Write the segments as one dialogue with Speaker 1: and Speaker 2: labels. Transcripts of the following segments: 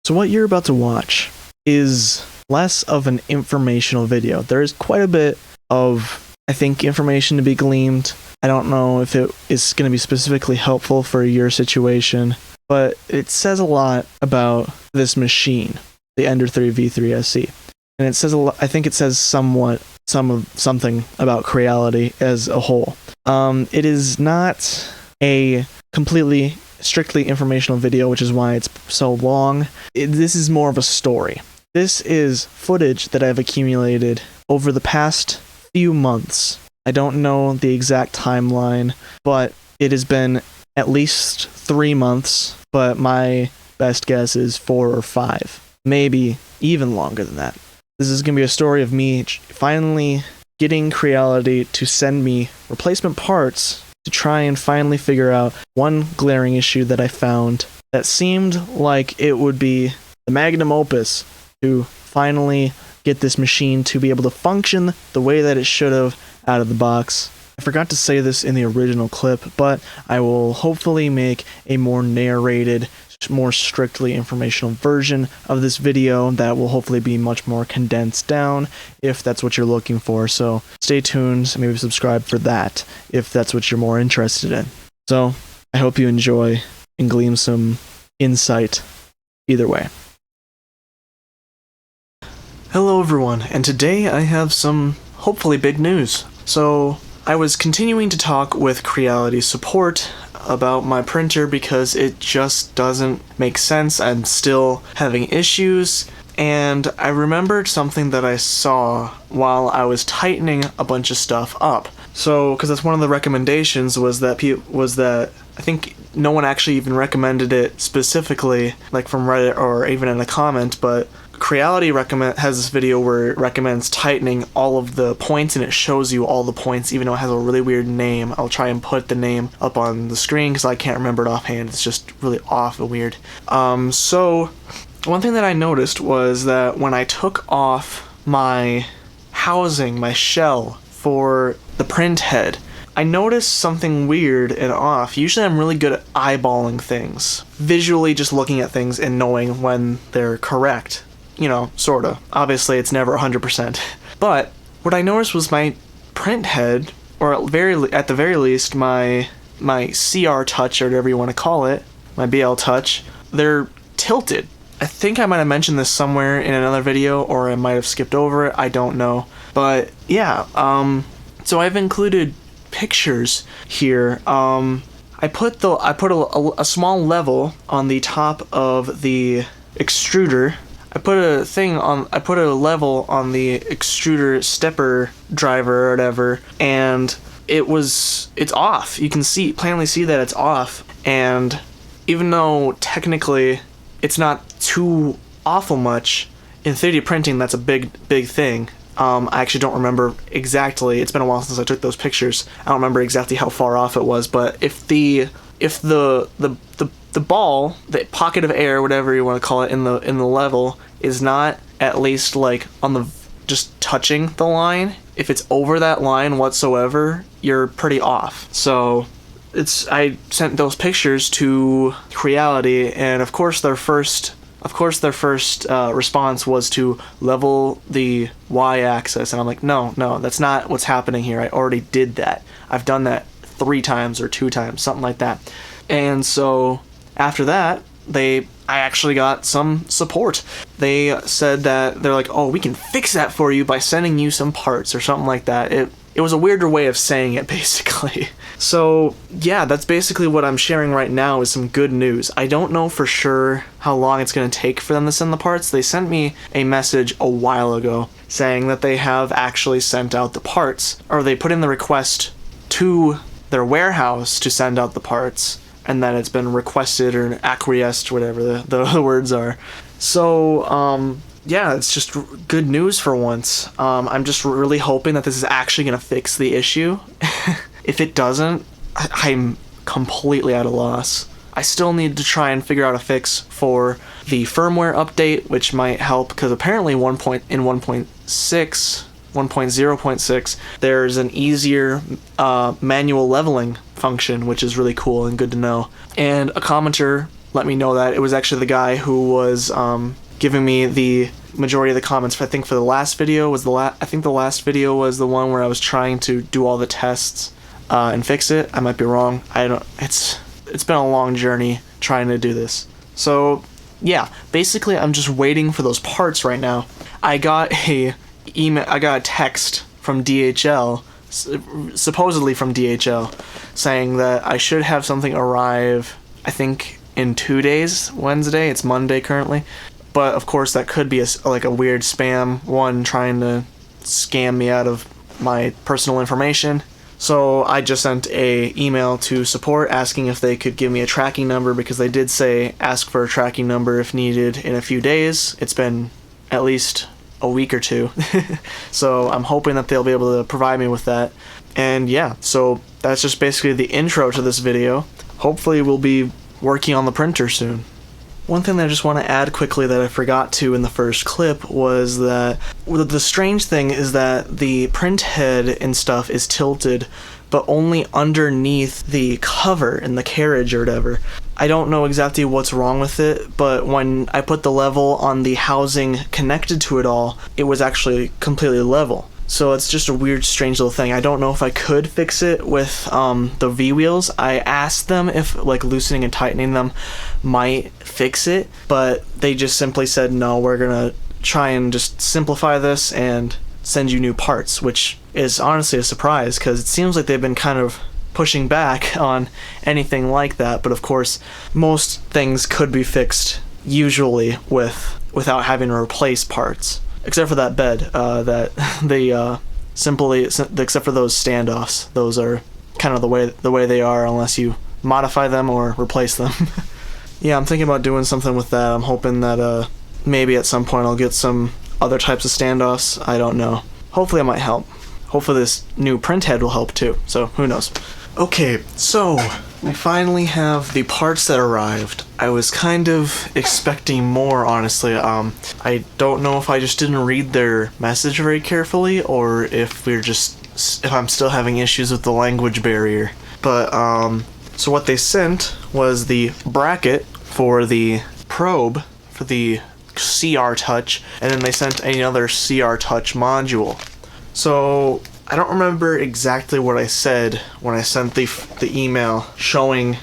Speaker 1: So what you're about to watch is less of an informational video. There is quite a bit of, I think, information to be gleaned. I don't know if it is going to be specifically helpful for your situation, but it says a lot about this machine, the Ender 3 V3 SE. And it says a lot, I think it says something about Creality as a whole. It is not a completely strictly informational video, which is why it's so long. This is more of a story. This is footage that I've accumulated over the past few months. I don't know the exact timeline, but it has been at least 3 months, but my best guess is 4 or 5, maybe even longer than that. This is going to be a story of me finally getting Creality to send me replacement parts to try and finally figure out one glaring issue that I found that seemed like it would be the magnum opus to finally get this machine to be able to function the way that it should have out of the box. I forgot to say this in the original clip, but I will hopefully make a more narrated, more strictly informational version of this video that will hopefully be much more condensed down if that's what you're looking for. So stay tuned, maybe subscribe for that if that's what you're more interested in. So I hope you enjoy and glean some insight either way. Hello everyone, and today I have some hopefully big news. So I was continuing to talk with Creality support about my printer because it just doesn't make sense. I'm still having issues, and I remembered something that I saw while I was tightening a bunch of stuff up. So, because that's one of the recommendations was that I think no one actually even recommended it specifically, like from Reddit or even in a comment, but Creality has this video where it recommends tightening all of the points, and it shows you all the points even though it has a really weird name. I'll try and put the name up on the screen because I can't remember it offhand. It's just really off and weird. So one thing that I noticed was that when I took off my housing, my shell for the print head, I noticed something weird and off. Usually I'm really good at eyeballing things, visually just looking at things and knowing when they're correct. You know, sorta. Obviously, it's never 100%. But what I noticed was my print head, or at the very least, my CR touch, or whatever you want to call it, my BL touch, they're tilted. I think I might have mentioned this somewhere in another video, or I might have skipped over it. I don't know. But yeah, so I've included pictures here. I put a small level on the top of the extruder. I put a level on the extruder stepper driver or whatever, and it's off. You can plainly see that it's off, and even though technically it's not too awful much, in 3D printing that's a big thing. I actually don't remember exactly. It's been a while since I took those pictures. I don't remember exactly how far off it was, but if the ball, the pocket of air, whatever you want to call it, in the level is not at least like on the just touching the line, if it's over that line whatsoever, you're pretty off. So I sent those pictures to Creality, and of course their first response was to level the y-axis, and I'm like, no, that's not what's happening here. I already did that. I've done that 3 times or 2 times, something like that. And so after that, I actually got some support. They said that they're like, oh, we can fix that for you by sending you some parts or something like that. It was a weirder way of saying it, basically. So yeah, that's basically what I'm sharing right now is some good news. I don't know for sure how long it's going to take for them to send the parts. They sent me a message a while ago saying that they have actually sent out the parts, or they put in the request to their warehouse to send out the parts, and that it's been requested or acquiesced, whatever the words are. So, yeah, it's just good news for once. I'm just really hoping that this is actually going to fix the issue. If it doesn't, I'm completely at a loss. I still need to try and figure out a fix for the firmware update, which might help, because apparently in 1.0.6, there's an easier manual leveling function, which is really cool and good to know. And a commenter let me know that. It was actually the guy who was giving me the majority of the comments. I think for the last video was I think the last video was the one where I was trying to do all the tests and fix it. I might be wrong. It's been a long journey trying to do this. So yeah, basically I'm just waiting for those parts right now. I got a text from DHL, supposedly from DHL, saying that I should have something arrive, I think in 2 days, Wednesday. It's Monday currently. But of course that could be like a weird spam one trying to scam me out of my personal information. So I just sent a email to support asking if they could give me a tracking number, because they did say ask for a tracking number if needed in a few days. It's been at least a week or two. So I'm hoping that they'll be able to provide me with that. And yeah, so that's just basically the intro to this video. Hopefully we'll be working on the printer soon. One thing that I just want to add quickly that I forgot to in the first clip was that the strange thing is that the print head and stuff is tilted, but only underneath the cover in the carriage or whatever. I don't know exactly what's wrong with it, but when I put the level on the housing connected to it all, it was actually completely level. So it's just a weird, strange little thing. I don't know if I could fix it with the V-wheels. I asked them if like loosening and tightening them might fix it, but they just simply said, no, we're gonna try and just simplify this and send you new parts, which is honestly a surprise because it seems like they've been kind of pushing back on anything like that. But of course, most things could be fixed usually without having to replace parts. Except for that bed, that they except for those standoffs. Those are kind of the way they are unless you modify them or replace them. Yeah, I'm thinking about doing something with that. I'm hoping that maybe at some point I'll get some other types of standoffs. I don't know. Hopefully it might help. Hopefully this new print head will help too, so who knows. Okay, so I finally have the parts that arrived. I was kind of expecting more, honestly. I don't know if I just didn't read their message very carefully or if I'm still having issues with the language barrier. But so what they sent was the bracket for the probe for the CR Touch, and then they sent another CR Touch module. So I don't remember exactly what I said when I sent the email showing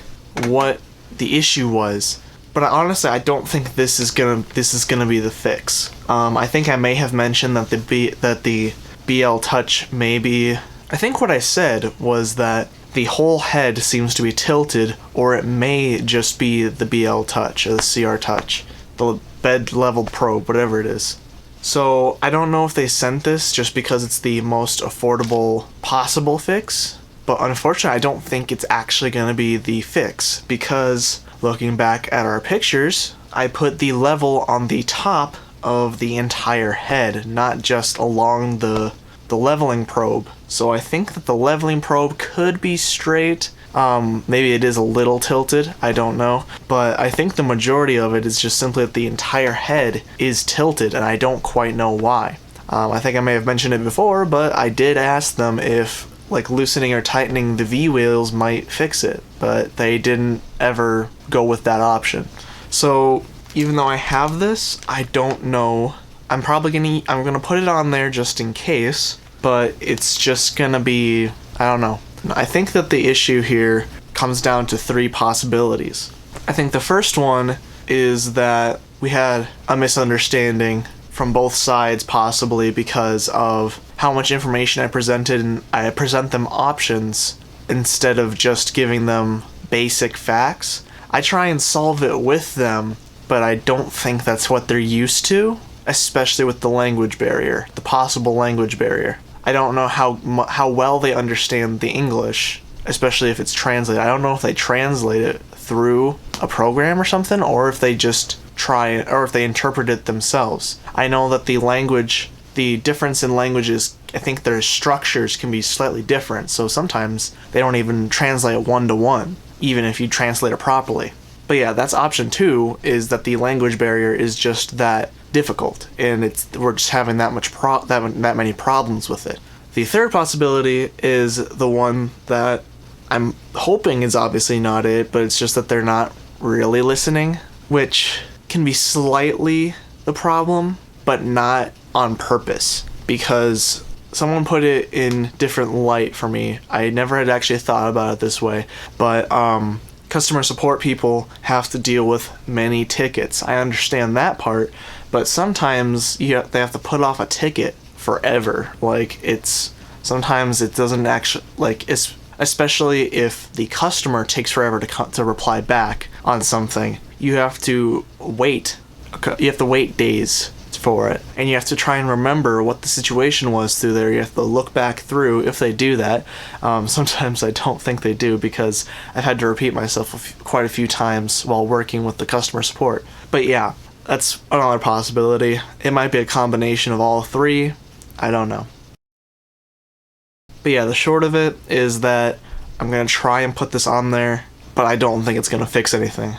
Speaker 1: what the issue was, but honestly I don't think this is gonna be the fix. I think I may have mentioned that the BL Touch may be. I think what I said was that the whole head seems to be tilted, or it may just be the BL Touch or the CR Touch, the bed level probe, whatever it is. So I don't know if they sent this just because it's the most affordable possible fix, but unfortunately I don't think it's actually going to be the fix, because looking back at our pictures, I put the level on the top of the entire head, not just along the leveling probe. So I think that the leveling probe could be straight. Maybe it is a little tilted, I don't know, but I think the majority of it is just simply that the entire head is tilted, and I don't quite know why. I think I may have mentioned it before, but I did ask them if like loosening or tightening the V-wheels might fix it, but they didn't ever go with that option. So even though I have this, I don't know. I'm gonna put it on there just in case, but it's just gonna be, I don't know. I think that the issue here comes down to three possibilities. I think the first one is that we had a misunderstanding from both sides, possibly because of how much information I presented, and I present them options instead of just giving them basic facts. I try and solve it with them, but I don't think that's what they're used to, especially with the language barrier, the possible language barrier. I don't know how well they understand the English, especially if it's translated. I don't know if they translate it through a program or something, or if they just or if they interpret it themselves. I know that the difference in languages, I think their structures can be slightly different, so sometimes they don't even translate one-to-one, even if you translate it properly. But yeah, that's option two, is that the language barrier is just that difficult, and we're just having that many problems with it. The third possibility is the one that I'm hoping is obviously not it, but it's just that they're not really listening, which can be slightly the problem, but not on purpose, because someone put it in different light for me. I never had actually thought about it this way, but customer support people have to deal with many tickets. I understand that part, but sometimes they have to put off a ticket forever. Like, sometimes it doesn't actually, like, especially if the customer takes forever to reply back on something. You have to wait days for it, and you have to try and remember what the situation was through there. You have to look back through, if they do that. Sometimes I don't think they do, because I've had to repeat myself quite a few times while working with the customer support. But yeah, that's another possibility. It might be a combination of all three. I don't know. But yeah, the short of it is that I'm going to try and put this on there, but I don't think it's going to fix anything.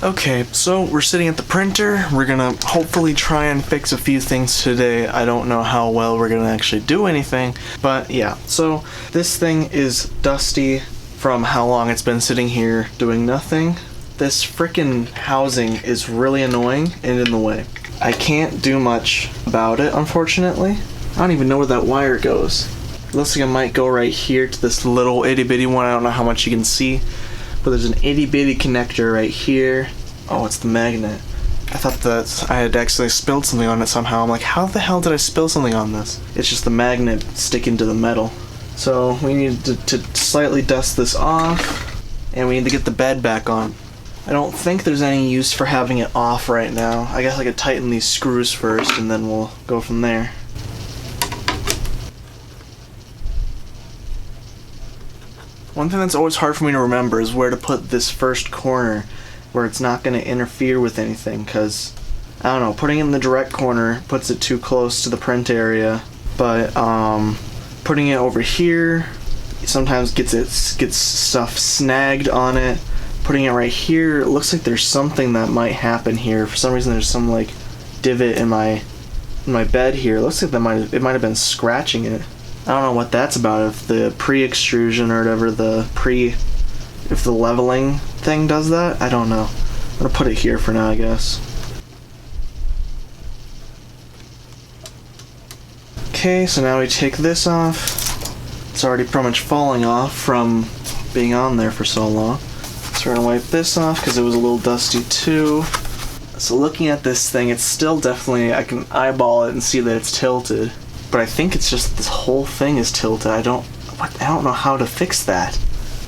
Speaker 1: Okay, so we're sitting at the printer. We're gonna hopefully try and fix a few things today. I don't know how well we're gonna actually do anything, but yeah. So this thing is dusty from how long it's been sitting here doing nothing. This frickin' housing is really annoying and in the way. I can't do much about it, unfortunately. I don't even know where that wire goes. It looks like it might go right here to this little itty bitty one. I don't know how much you can see, but there's an itty bitty connector right here. Oh, it's the magnet. I thought that I had accidentally spilled something on it somehow. I'm like, how the hell did I spill something on this? It's just the magnet sticking to the metal. So we need to slightly dust this off, and we need to get the bed back on. I don't think there's any use for having it off right now. I guess I could tighten these screws first, and then we'll go from there. One thing that's always hard for me to remember is where to put this first corner, where it's not going to interfere with anything, because, I don't know, putting it in the direct corner puts it too close to the print area, but putting it over here sometimes gets stuff snagged on it. Putting it right here, it looks like there's something that might happen here. For some reason there's some like divot in my bed here. It looks like it might have been scratching it. I don't know what that's about, if the pre-extrusion or whatever, if the leveling thing does that. I don't know. I'm gonna put it here for now, I guess. Okay, so now we take this off. It's already pretty much falling off from being on there for so long. So we're gonna wipe this off because it was a little dusty too. So looking at this thing, it's still definitely, I can eyeball it and see that it's tilted. But I think it's just this whole thing is tilted. I don't know how to fix that.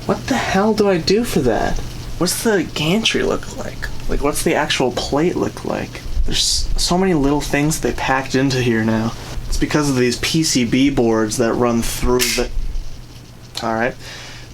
Speaker 1: What the hell do I do for that? What's the gantry look like? Like, what's the actual plate look like? There's so many little things they packed into here now. It's because of these PCB boards that run through the... Alright.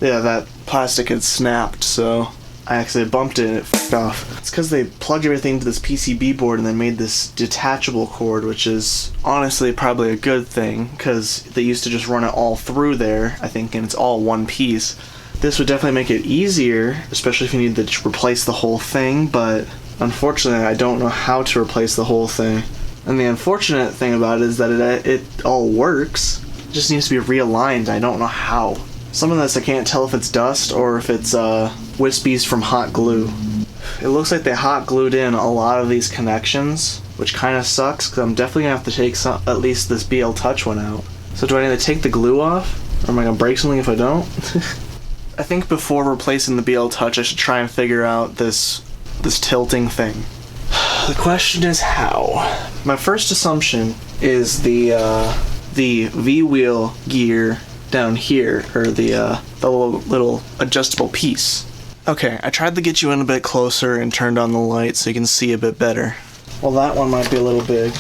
Speaker 1: Yeah, that plastic had snapped, so I actually bumped it and it fucked off. It's because they plugged everything into this PCB board and then made this detachable cord, which is honestly probably a good thing, because they used to just run it all through there, I think, and it's all one piece. This would definitely make it easier, especially if you need to replace the whole thing, but unfortunately I don't know how to replace the whole thing. And the unfortunate thing about it is that it all works. It just needs to be realigned. I don't know how. Some of this I can't tell if it's dust or if it's wispies from hot glue. It looks like they hot glued in a lot of these connections, which kind of sucks, because I'm definitely going to have to take at least this BL Touch one out. So do I need to take the glue off? Or am I going to break something if I don't? I think before replacing the BL Touch, I should try and figure out this tilting thing. The question is how. My first assumption is the V-wheel gear down here, or the little adjustable piece. Okay, I tried to get you in a bit closer and turned on the light so you can see a bit better. Well, that one might be a little big.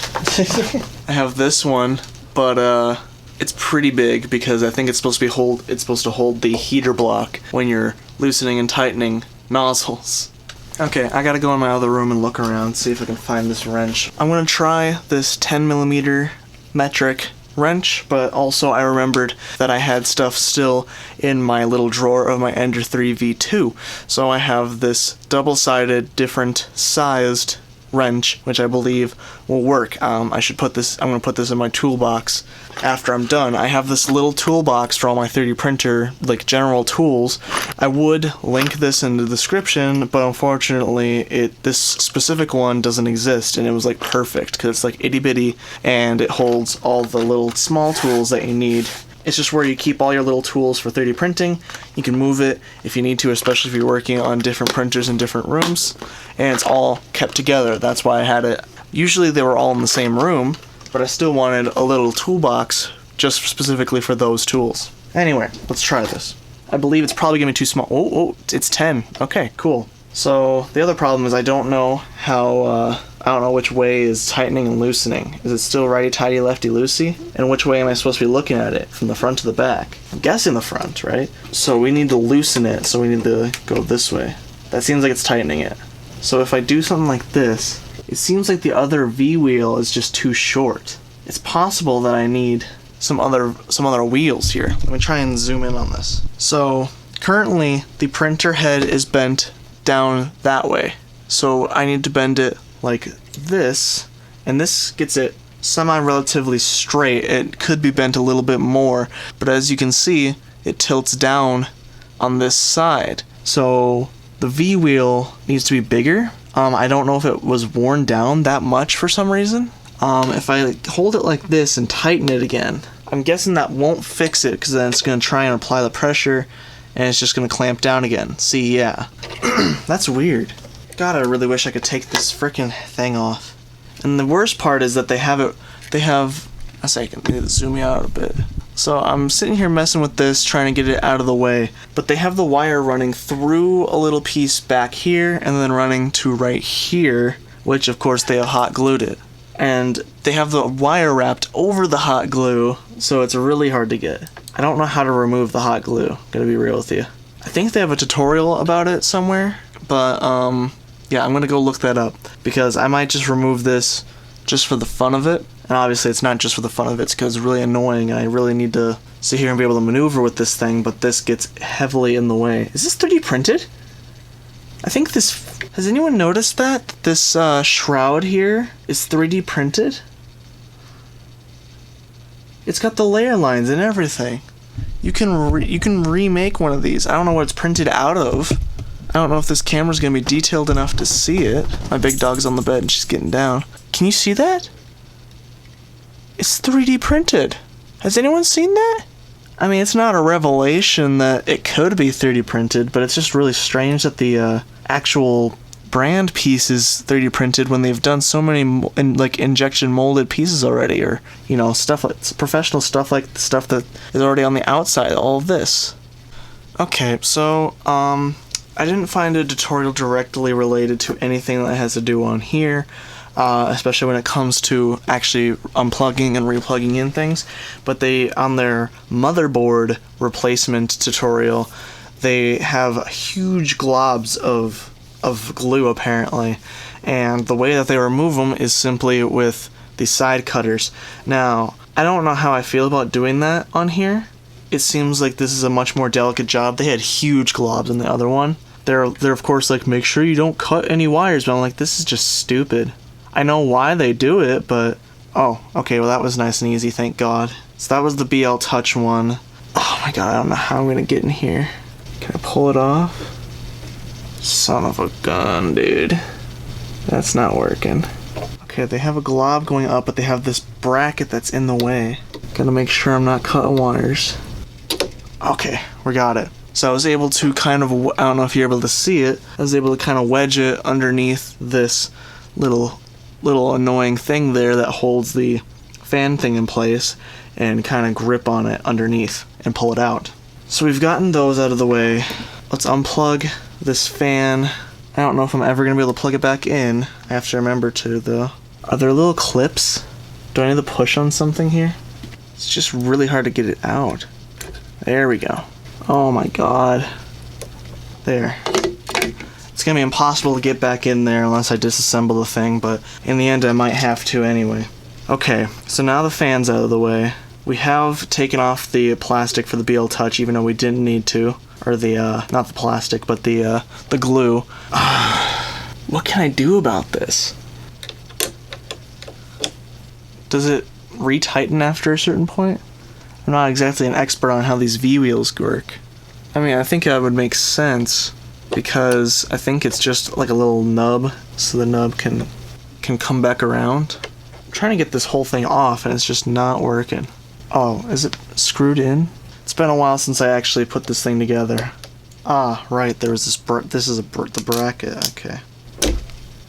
Speaker 1: I have this one, but it's pretty big because I think it's supposed to hold the heater block when you're loosening and tightening nozzles. Okay, I gotta go in my other room and look around, see if I can find this wrench. I'm gonna try this 10mm metric wrench, but also I remembered that I had stuff still in my little drawer of my Ender 3 V2, so I have this double-sided, different sized wrench, which I believe will work. I'm going to put this in my toolbox after I'm done. I have this little toolbox for all my 3D printer, like general tools. I would link this in the description, but unfortunately this specific one doesn't exist, and it was like perfect because it's like itty bitty and it holds all the little small tools that you need. It's just where you keep all your little tools for 3D printing. You can move it if you need to, especially if you're working on different printers in different rooms, and it's all kept together. That's why I had it. Usually they were all in the same room, but I still wanted a little toolbox just specifically for those tools. Anyway, let's try this. I believe it's probably gonna be too small. Oh, it's 10. Okay, cool. So the other problem is I don't know how, I don't know which way is tightening and loosening. Is it still righty-tighty, lefty-loosey? And which way am I supposed to be looking at it? From the front to the back? I'm guessing the front, right? So we need to loosen it, so we need to go this way. That seems like it's tightening it. So if I do something like this, it seems like the other V wheel is just too short. It's possible that I need some other wheels here. Let me try and zoom in on this. So currently the printer head is bent down that way. So I need to bend it like this, and this gets it semi-relatively straight. It could be bent a little bit more, but as you can see, it tilts down on this side. So the V wheel needs to be bigger. I don't know if it was worn down that much for some reason. If I hold it like this and tighten it again, I'm guessing that won't fix it, because then it's going to try and apply the pressure and it's just going to clamp down again. See, yeah. That's weird. God, I really wish I could take this frickin' thing off. And the worst part is that they have a second, let me zoom you out a bit. So I'm sitting here messing with this, trying to get it out of the way, but they have the wire running through a little piece back here and then running to right here, which of course they have hot glued it. And they have the wire wrapped over the hot glue, so it's really hard to get. I don't know how to remove the hot glue, gonna be real with you. I think they have a tutorial about it somewhere, but yeah, I'm gonna go look that up, because I might just remove this just for the fun of it. And obviously it's not just for the fun of it, it's because it's really annoying and I really need to sit here and be able to maneuver with this thing, but this gets heavily in the way. Is this 3D printed? I think this... Has anyone noticed that? This shroud here is 3D printed? It's got the layer lines and everything. You can remake one of these. I don't know what it's printed out of. I don't know if this camera's gonna be detailed enough to see it. My big dog's on the bed and she's getting down. Can you see that? It's 3D printed. Has anyone seen that? I mean, it's not a revelation that it could be 3D printed, but it's just really strange that the actual brand piece is 3D printed when they've done so many like injection molded pieces already, or you know, stuff like professional stuff, like the stuff that is already on the outside. All of this. Okay, so I didn't find a tutorial directly related to anything that has to do on here. Especially when it comes to actually unplugging and replugging in things, but they, on their motherboard replacement tutorial, they have huge globs of glue apparently, and the way that they remove them is simply with the side cutters. Now, I don't know how I feel about doing that on here. It seems like this is a much more delicate job. They had huge globs in the other one. They're of course like, make sure you don't cut any wires, but I'm like, this is just stupid. I know why they do it, but... Oh, okay, well that was nice and easy, thank God. So that was the BL Touch one. Oh my god, I don't know how I'm gonna get in here. Can I pull it off? Son of a gun, dude. That's not working. Okay, they have a glob going up, but they have this bracket that's in the way. Gotta make sure I'm not cutting wires. Okay, we got it. So I was able to kind of... I don't know if you're able to see it. I was able to kind of wedge it underneath this little annoying thing there that holds the fan thing in place, and kind of grip on it underneath and pull it out. So we've gotten those out of the way. Let's unplug this fan. I don't know if I'm ever going to be able to plug it back in. I have to remember to though. Are there little clips? Do I need to push on something here? It's just really hard to get it out. There we go. Oh my god. There. It's gonna be impossible to get back in there unless I disassemble the thing, but in the end I might have to anyway. Okay, so now the fan's out of the way. We have taken off the plastic for the BL Touch, even though we didn't need to. Or the, not the plastic, but the glue. What can I do about this? Does it retighten after a certain point? I'm not exactly an expert on how these V-wheels work. I mean, I think that would make sense because I think it's just like a little nub, so the nub can come back around. I'm trying to get this whole thing off and it's just not working. Oh, is it screwed in? It's been a while since I actually put this thing together. Ah, right, there was the bracket, okay.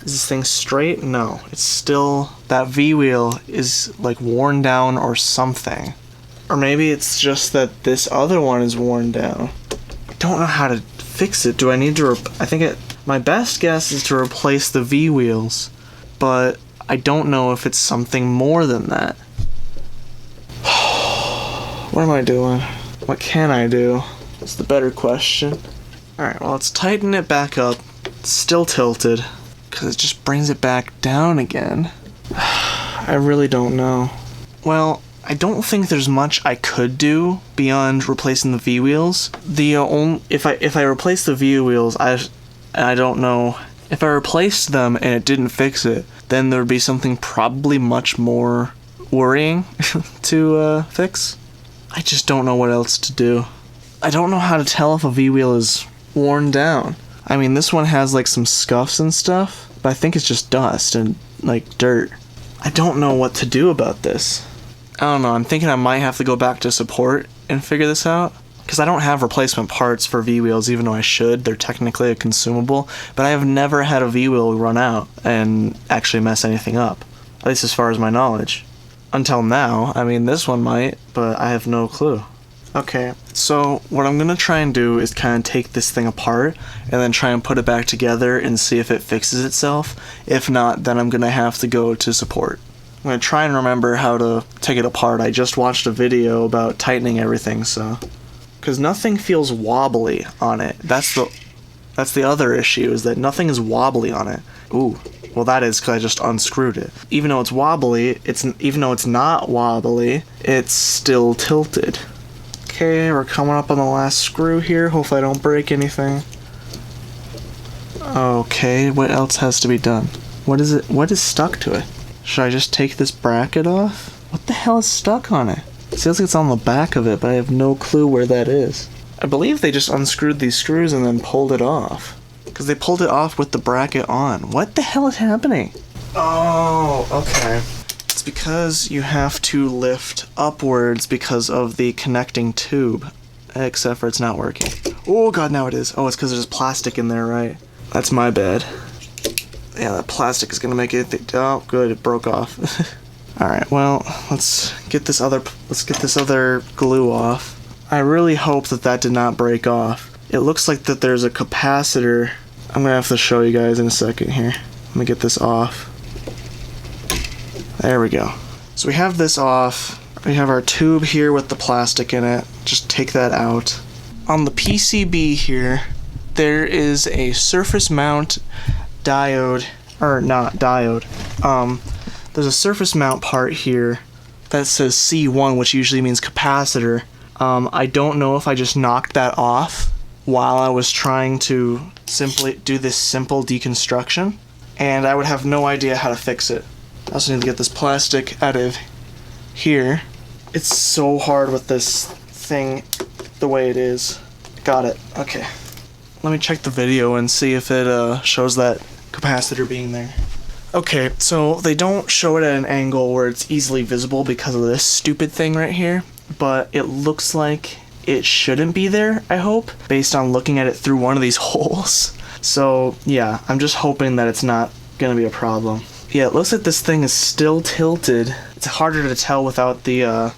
Speaker 1: Is this thing straight? No, it's still, that V-wheel is like worn down or something. Or maybe it's just that this other one is worn down. I don't know how to fix it. Do I need to, my best guess is to replace the V-wheels, but I don't know if it's something more than that. What am I doing? What can I do? That's the better question. Alright, well, let's tighten it back up. It's still tilted, because it just brings it back down again. I really don't know. Well, I don't think there's much I could do beyond replacing the V-wheels. If I replace the V-wheels, I don't know. If I replaced them and it didn't fix it, then there would be something probably much more worrying to fix. I just don't know what else to do. I don't know how to tell if a V-wheel is worn down. I mean, this one has like some scuffs and stuff, but I think it's just dust and like dirt. I don't know what to do about this. I don't know, I'm thinking I might have to go back to support and figure this out. Because I don't have replacement parts for V-wheels, even though I should. They're technically a consumable, but I have never had a V-wheel run out and actually mess anything up. At least as far as my knowledge. Until now. I mean, this one might, but I have no clue. Okay, so what I'm gonna try and do is kind of take this thing apart and then try and put it back together and see if it fixes itself. If not, then I'm gonna have to go to support. I'm gonna try and remember how to take it apart. I just watched a video about tightening everything, so... Because nothing feels wobbly on it. That's the other issue, is that nothing is wobbly on it. Ooh, well that is because I just unscrewed it. Even though it's wobbly, even though it's not wobbly, it's still tilted. Okay, we're coming up on the last screw here. Hopefully I don't break anything. Okay, what else has to be done? What is stuck to it? Should I just take this bracket off? What the hell is stuck on it? It feels like it's on the back of it, but I have no clue where that is. I believe they just unscrewed these screws and then pulled it off. Because they pulled it off with the bracket on. What the hell is happening? Oh, okay. It's because you have to lift upwards because of the connecting tube. Except for it's not working. Oh god, now it is. Oh, it's because there's plastic in there, right? That's my bad. Yeah, that plastic is gonna make it. Oh, good, it broke off. Alright, well, let's get this other glue off. I really hope that did not break off. It looks like that there's a capacitor. I'm gonna have to show you guys in a second here. Let me get this off. There we go. So we have this off. We have our tube here with the plastic in it. Just take that out. On the PCB here, there is a surface mount diode, or not diode. There's a surface mount part here that says C1, which usually means capacitor. I don't know if I just knocked that off while I was trying to simply do this simple deconstruction, and I would have no idea how to fix it. I also need to get this plastic out of here. It's so hard with this thing the way it is. Got it. Okay. Let me check the video and see if it shows that capacitor being there. Okay, so they don't show it at an angle where it's easily visible because of this stupid thing right here, but it looks like it shouldn't be there, I hope, based on looking at it through one of these holes. So, yeah, I'm just hoping that it's not gonna be a problem. Yeah, it looks like this thing is still tilted. It's harder to tell without the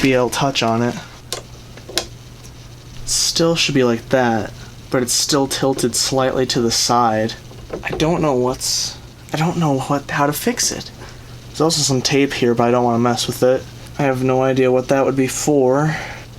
Speaker 1: BL touch on it. Still should be like that, but it's still tilted slightly to the side. I don't know how to fix it. There's also some tape here, but I don't want to mess with it. I have no idea what that would be for.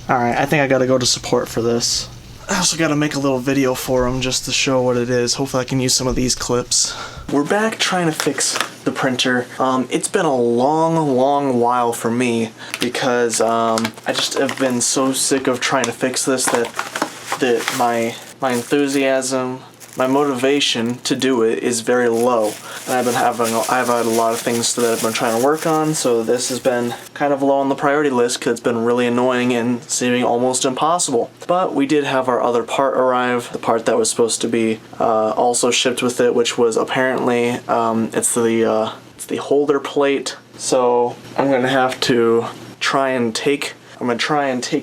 Speaker 1: Alright, I think I gotta go to support for this. I also gotta make a little video for them just to show what it is. Hopefully I can use some of these clips. We're back trying to fix the printer. It's been a long while for me because I just have been so sick of trying to fix this that my enthusiasm, my motivation to do it is very low. and I've had a lot of things that I've been trying to work on, so this has been kind of low on the priority list because it's been really annoying and seeming almost impossible. But we did have our other part arrive, the part that was supposed to be also shipped with it, which was apparently it's the holder plate. So I'm gonna have to try and take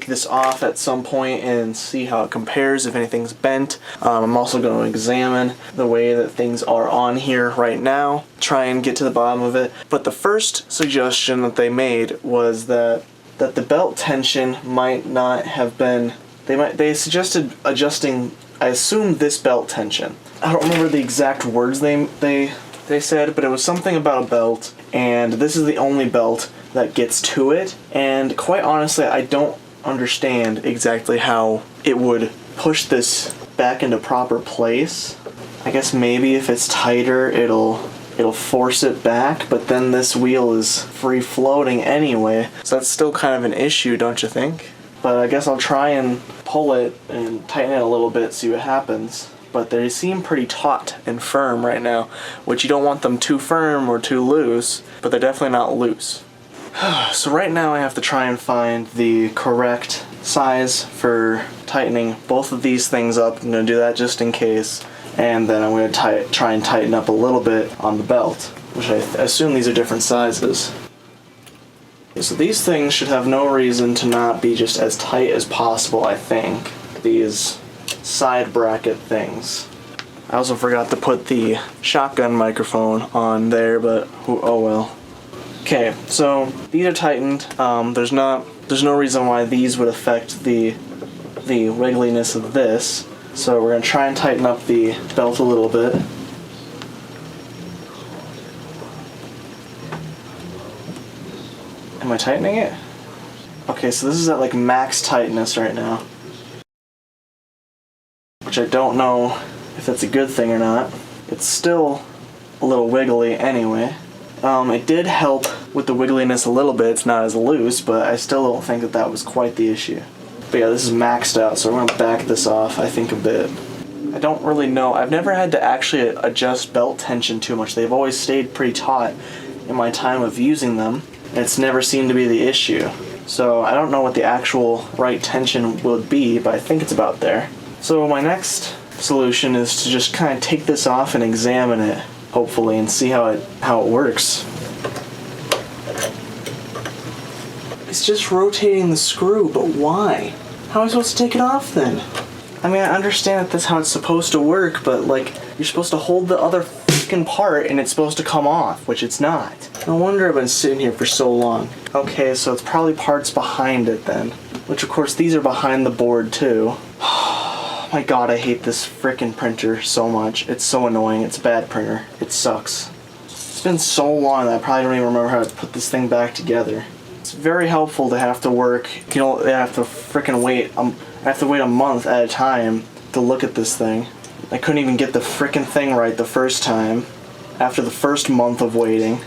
Speaker 1: this off at some point and see how it compares, if anything's bent. I'm also going to examine the way that things are on here right now, try and get to the bottom of it. But the first suggestion that they made was that the belt tension might not have been, they suggested adjusting, I assume, this belt tension. I don't remember the exact words they said, but it was something about a belt, and this is the only belt that gets to it, and quite honestly I don't understand exactly how it would push this back into proper place. I guess maybe if it's tighter it'll force it back, but then this wheel is free floating anyway, so that's still kind of an issue, don't you think? But I guess I'll try and pull it and tighten it a little bit, see what happens. But they seem pretty taut and firm right now, which you don't want them too firm or too loose, but they're definitely not loose. So right now I have to try and find the correct size for tightening both of these things up. I'm going to do that just in case, and then I'm going to try and tighten up a little bit on the belt, which I assume these are different sizes. Okay, so these things should have no reason to not be just as tight as possible, I think. These side bracket things. I also forgot to put the shotgun microphone on there, but oh well. Okay, so these are tightened. There's no reason why these would affect the wiggliness of this. So we're gonna try and tighten up the belt a little bit. Am I tightening it? Okay, so this is at like max tightness right now, which I don't know if that's a good thing or not. It's still a little wiggly anyway. It did help with the wiggliness a little bit. It's not as loose, but I still don't think that was quite the issue. But yeah, this is maxed out, so we're gonna back this off, I think, a bit. I don't really know. I've never had to actually adjust belt tension too much. They've always stayed pretty taut in my time of using them, and it's never seemed to be the issue. So I don't know what the actual right tension would be, but I think it's about there. So my next solution is to just kind of take this off and examine it, hopefully, and see how it works. It's just rotating the screw, but why? How am I supposed to take it off then? I mean, I understand that that's how it's supposed to work, but like, you're supposed to hold the other fucking part and it's supposed to come off, which it's not. No wonder I've been sitting here for so long. Okay, so it's probably parts behind it then, which of course these are behind the board too. My god, I hate this frickin' printer so much. It's so annoying. It's a bad printer. It sucks. It's been so long that I probably don't even remember how to put this thing back together. It's very helpful to have to work, you know, I have to frickin' wait. I have to wait a month at a time to look at this thing. I couldn't even get the frickin' thing right the first time, after the first month of waiting.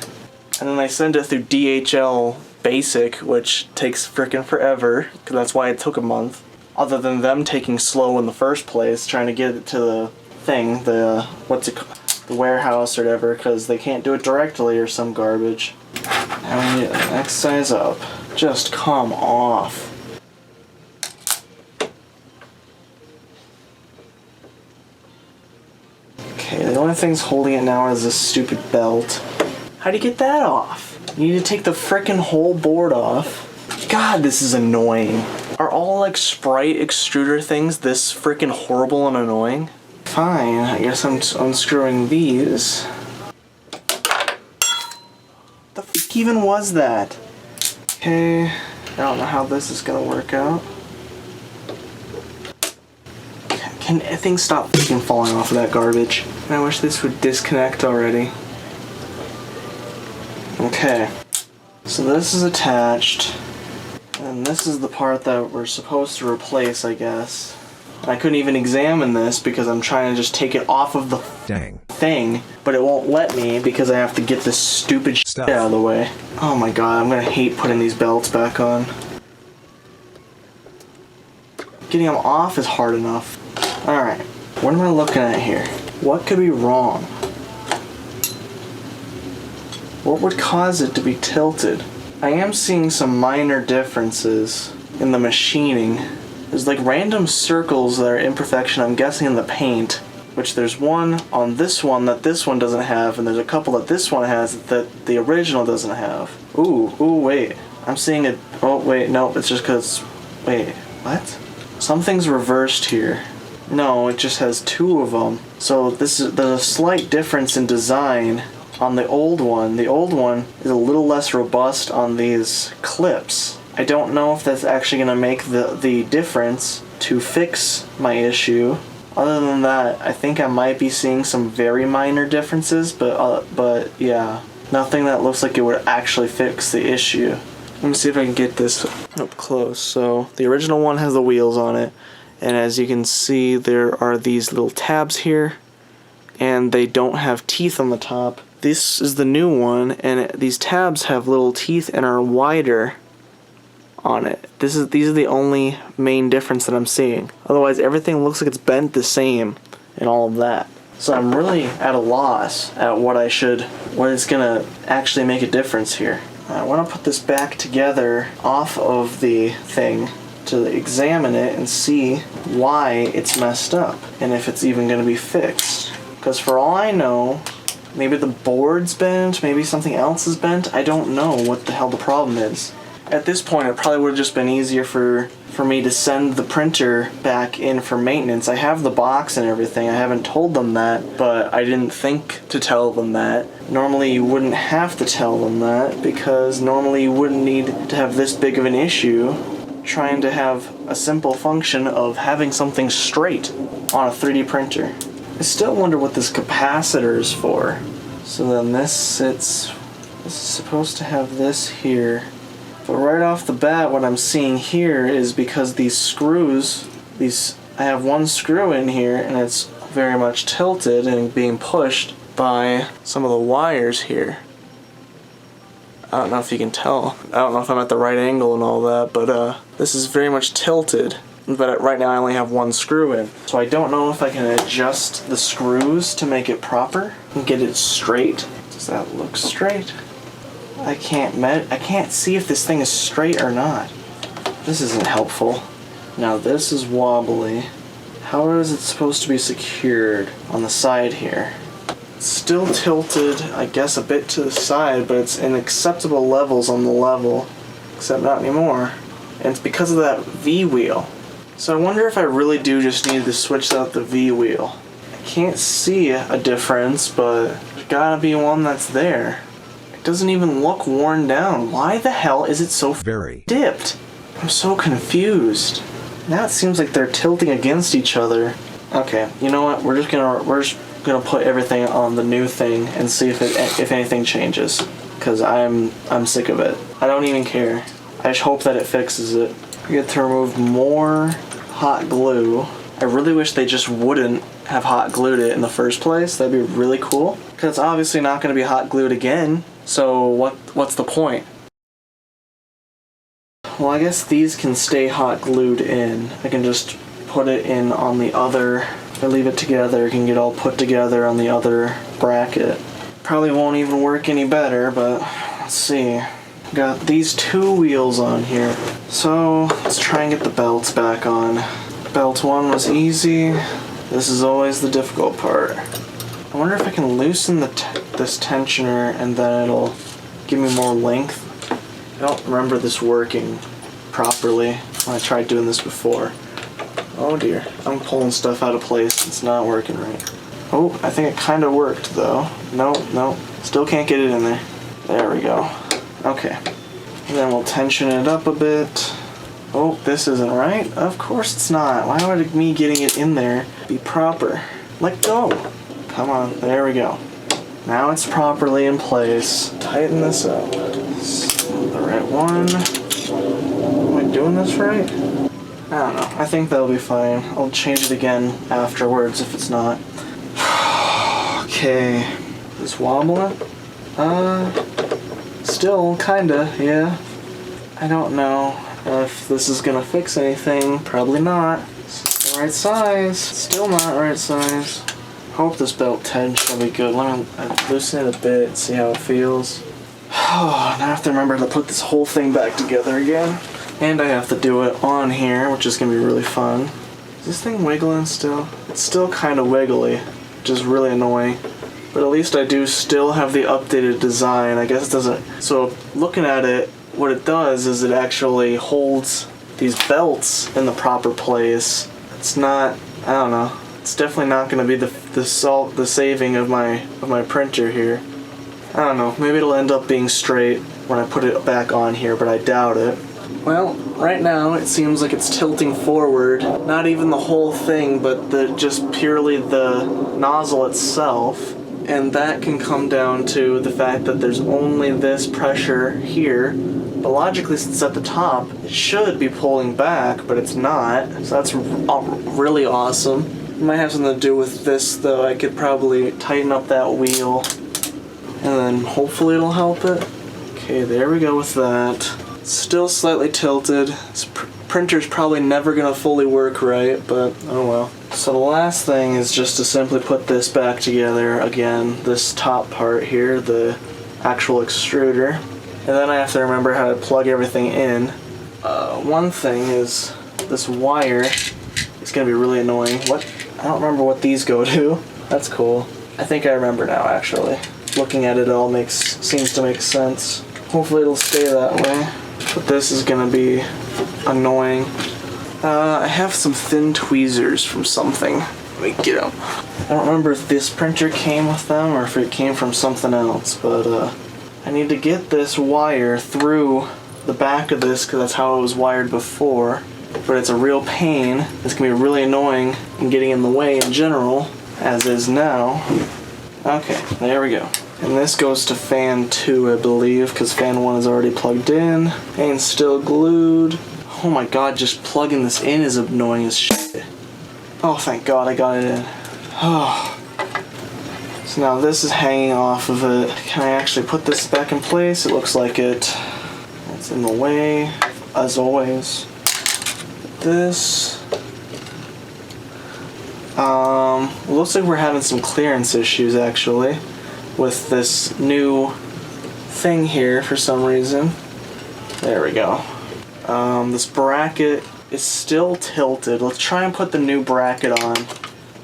Speaker 1: And then I send it through DHL Basic, which takes frickin' forever, because that's why it took a month. Other than them taking slow in the first place, trying to get it to the thing, the warehouse or whatever, because they can't do it directly or some garbage. Now we need the next size up. Just come off. Okay, the only thing's holding it now is this stupid belt. How do you get that off? You need to take the frickin' whole board off. God, this is annoying. Are all like Sprite extruder things this frickin' horrible and annoying? Fine, I guess I'm unscrewing these. The f even was that? Okay, I don't know how this is gonna work out. Can things stop freaking falling off of that garbage? I wish this would disconnect already. Okay, so this is attached, and this is the part that we're supposed to replace, I guess. I couldn't even examine this because I'm trying to just take it off of the thing, but it won't let me because I have to get this stupid shit out of the way. Oh my god, I'm gonna hate putting these belts back on. Getting them off is hard enough. Alright, what am I looking at here? What could be wrong? What would cause it to be tilted? I am seeing some minor differences in the machining. There's like random circles that are imperfection, I'm guessing in the paint, which there's one on this one that this one doesn't have, and there's a couple that this one has that the original doesn't have. Ooh, wait. I'm seeing it. Oh, wait, no, it's just because. Wait, what? Something's reversed here. No, it just has two of them. So there's a slight difference in design on the old one. The old one is a little less robust on these clips. I don't know if that's actually going to make the difference to fix my issue. Other than that, I think I might be seeing some very minor differences, but yeah, nothing that looks like it would actually fix the issue. Let me see if I can get this up close. So the original one has the wheels on it, and as you can see, there are these little tabs here, and they don't have teeth on the top. This is the new one, and these tabs have little teeth and are wider on it. These are the only main difference that I'm seeing. Otherwise, everything looks like it's bent the same and all of that. So I'm really at a loss at what is gonna actually make a difference here. I want to put this back together off of the thing to examine it and see why it's messed up and if it's even gonna be fixed. Because for all I know, maybe the board's bent, maybe something else is bent. I don't know what the hell the problem is. At this point, it probably would have just been easier for me to send the printer back in for maintenance. I have the box and everything. I haven't told them that, but I didn't think to tell them that. Normally, you wouldn't have to tell them that because normally you wouldn't need to have this big of an issue trying to have a simple function of having something straight on a 3D printer. I still wonder what this capacitor is for. So then this is supposed to have this here. But right off the bat, what I'm seeing here is because these screws, I have one screw in here and it's very much tilted and being pushed by some of the wires here. I don't know if you can tell. I don't know if I'm at the right angle and all that, but this is very much tilted. But right now I only have one screw in. So I don't know if I can adjust the screws to make it proper and get it straight. Does that look straight? I can't see if this thing is straight or not. This isn't helpful. Now this is wobbly. How is it supposed to be secured on the side here? It's still tilted, I guess, a bit to the side, but it's in acceptable levels on the level, except not anymore. And it's because of that V wheel. So I wonder if I really do just need to switch out the V wheel. I can't see a difference, but there's gotta be one that's there. Doesn't even look worn down. Why the hell is it so dipped? I'm so confused. Now it seems like they're tilting against each other. Okay, you know what? We're just gonna put everything on the new thing and see if anything changes. Cause I'm sick of it. I don't even care. I just hope that it fixes it. We get to remove more hot glue. I really wish they just wouldn't have hot glued it in the first place. That'd be really cool. Cause it's obviously not gonna be hot glued again. So what's the point? Well, I guess these can stay hot glued in. I can just put it in on the other, if I leave it together, it can get all put together on the other bracket. Probably won't even work any better, but let's see. Got these two wheels on here. So let's try and get the belts back on. Belt one was easy. This is always the difficult part. I wonder if I can loosen this tensioner and then it'll give me more length. I don't remember this working properly when I tried doing this before. Oh dear, I'm pulling stuff out of place. It's not working right. Oh, I think it kind of worked though. No, still can't get it in there. There we go. Okay. And then we'll tension it up a bit. Oh, this isn't right. Of course it's not. Why would me getting it in there be proper? Let go. Come on, there we go. Now it's properly in place. Tighten this up. The right one. Am I doing this right? I don't know. I think that'll be fine. I'll change it again afterwards if it's not. Okay. Is this wobbling? Still kinda, yeah. I don't know if this is gonna fix anything. Probably not. It's the right size. Still not right size. Hope this belt tension will be good. Let me loosen it a bit, see how it feels. Oh, now I have to remember to put this whole thing back together again. And I have to do it on here, which is going to be really fun. Is this thing wiggling still? It's still kind of wiggly, which is really annoying. But at least I do still have the updated design. I guess it doesn't... So looking at it, what it does is it actually holds these belts in the proper place. It's not... I don't know. It's definitely not going to be the saving of my printer here. I don't know. Maybe it'll end up being straight when I put it back on here, but I doubt it. Well, right now it seems like it's tilting forward. Not even the whole thing, but just purely the nozzle itself. And that can come down to the fact that there's only this pressure here. But logically, since it's at the top, it should be pulling back, but it's not. So that's really awesome. It might have something to do with this, though. I could probably tighten up that wheel, and then hopefully it'll help it. Okay, there we go with that. Still slightly tilted. This printer's probably never gonna fully work right, but oh well. So the last thing is just to simply put this back together again, this top part here, the actual extruder. And then I have to remember how to plug everything in. One thing is this wire is gonna be really annoying. What? I don't remember what these go to. That's cool. I think I remember now, actually. Looking at it all seems to make sense. Hopefully it'll stay that way. But this is gonna be annoying. I have some thin tweezers from something. Let me get them. I don't remember if this printer came with them or if it came from something else, but I need to get this wire through the back of this because that's how it was wired before. But it's a real pain. It's gonna be really annoying and getting in the way in general, as is now. Okay, there we go. And this goes to fan 2, I believe, because fan 1 is already plugged in and still glued. Oh my god, just plugging this in is annoying as shit. Oh, thank god I got it in. Oh. So now this is hanging off of it. Can I actually put this back in place? It looks like it's in the way, as always. This. Looks like we're having some clearance issues, actually, with this new thing here for some reason. There we go. This bracket is still tilted. Let's try and put the new bracket on,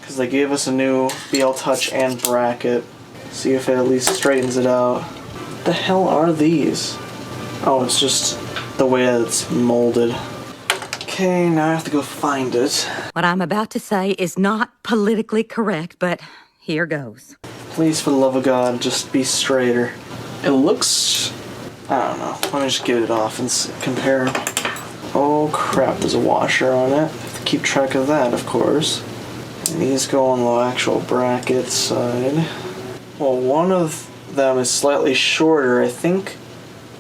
Speaker 1: because they gave us a new BL Touch and bracket. See if it at least straightens it out. What the hell are these? Oh, it's just the way that it's molded. Okay, now I have to go find it.
Speaker 2: What I'm about to say is not politically correct, but here goes.
Speaker 1: Please, for the love of God, just be straighter. It looks... I don't know. Let me just get it off and compare. Oh crap, there's a washer on it. I have to keep track of that, of course. And these go on the actual bracket side. Well, one of them is slightly shorter. I think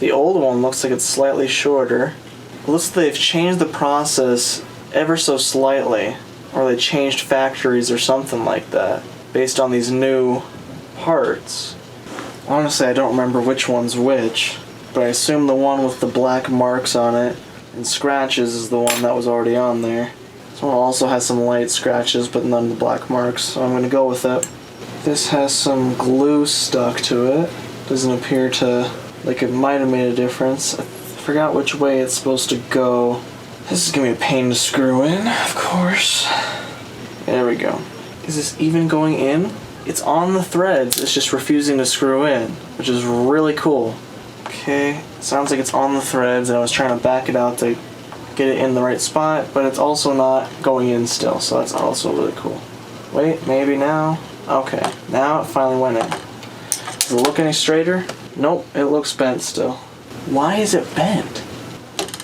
Speaker 1: the old one looks like it's slightly shorter. It looks like they've changed the process ever so slightly. Or they changed factories or something like that, based on these new parts. Honestly, I don't remember which one's which, but I assume the one with the black marks on it and scratches is the one that was already on there. This one also has some light scratches, but none of the black marks, so I'm going to go with it. This has some glue stuck to it. Doesn't appear to, like it might have made a difference. I forgot which way it's supposed to go. This is going to be a pain to screw in, of course. There we go. Is this even going in? It's on the threads, it's just refusing to screw in, which is really cool. Okay, sounds like it's on the threads, and I was trying to back it out to get it in the right spot, but it's also not going in still, so that's also really cool. Wait, maybe now? Okay, now it finally went in. Does it look any straighter? Nope, it looks bent still. Why is it bent?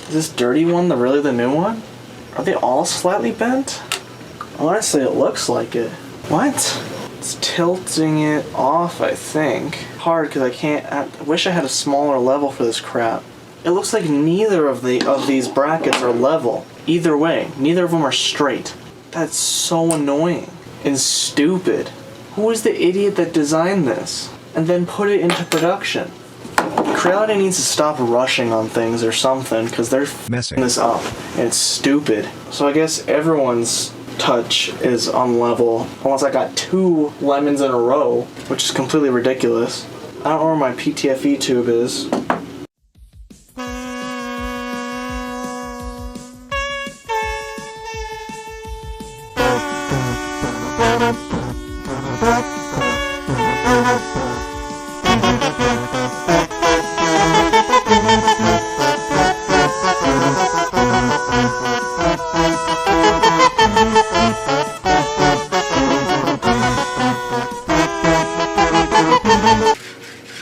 Speaker 1: Is this dirty one really the new one? Are they all slightly bent? Honestly, it looks like it. What? It's tilting it off, I think. Hard, because I wish I had a smaller level for this crap. It looks like neither of these brackets are level. Either way, neither of them are straight. That's so annoying and stupid. Who was the idiot that designed this and then put it into production? Creality needs to stop rushing on things or something, because they're messing this up, and it's stupid. So I guess everyone's touch is on level, unless I got 2 lemons in a row, which is completely ridiculous. I don't know where my PTFE tube is.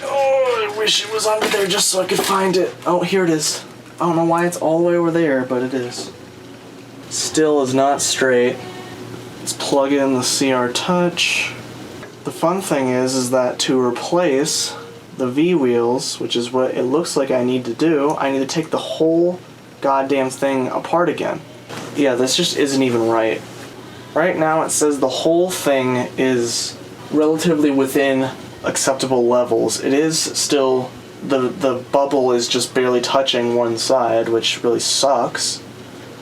Speaker 1: Oh, I wish it was under there just so I could find it. Oh, here it is. I don't know why it's all the way over there, but it is. Still is not straight. Let's plug in the CR Touch. The fun thing is that to replace the V wheels, which is what it looks like I need to do, I need to take the whole goddamn thing apart again. Yeah, this just isn't even right. Right now it says the whole thing is relatively within acceptable levels. It is still, the bubble is just barely touching one side, which really sucks.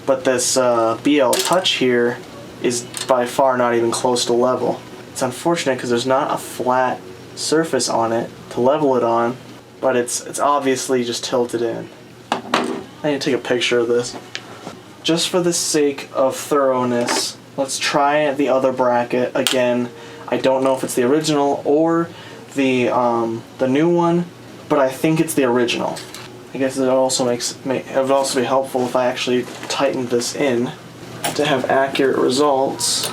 Speaker 1: But this BL Touch here is by far not even close to level. It's unfortunate because there's not a flat surface on it to level it on, but it's obviously just tilted in. I need to take a picture of this. Just for the sake of thoroughness, let's try the other bracket again. I don't know if it's the original or the new one, but I think it's the original. I guess it also it would also be helpful if I actually tightened this in to have accurate results.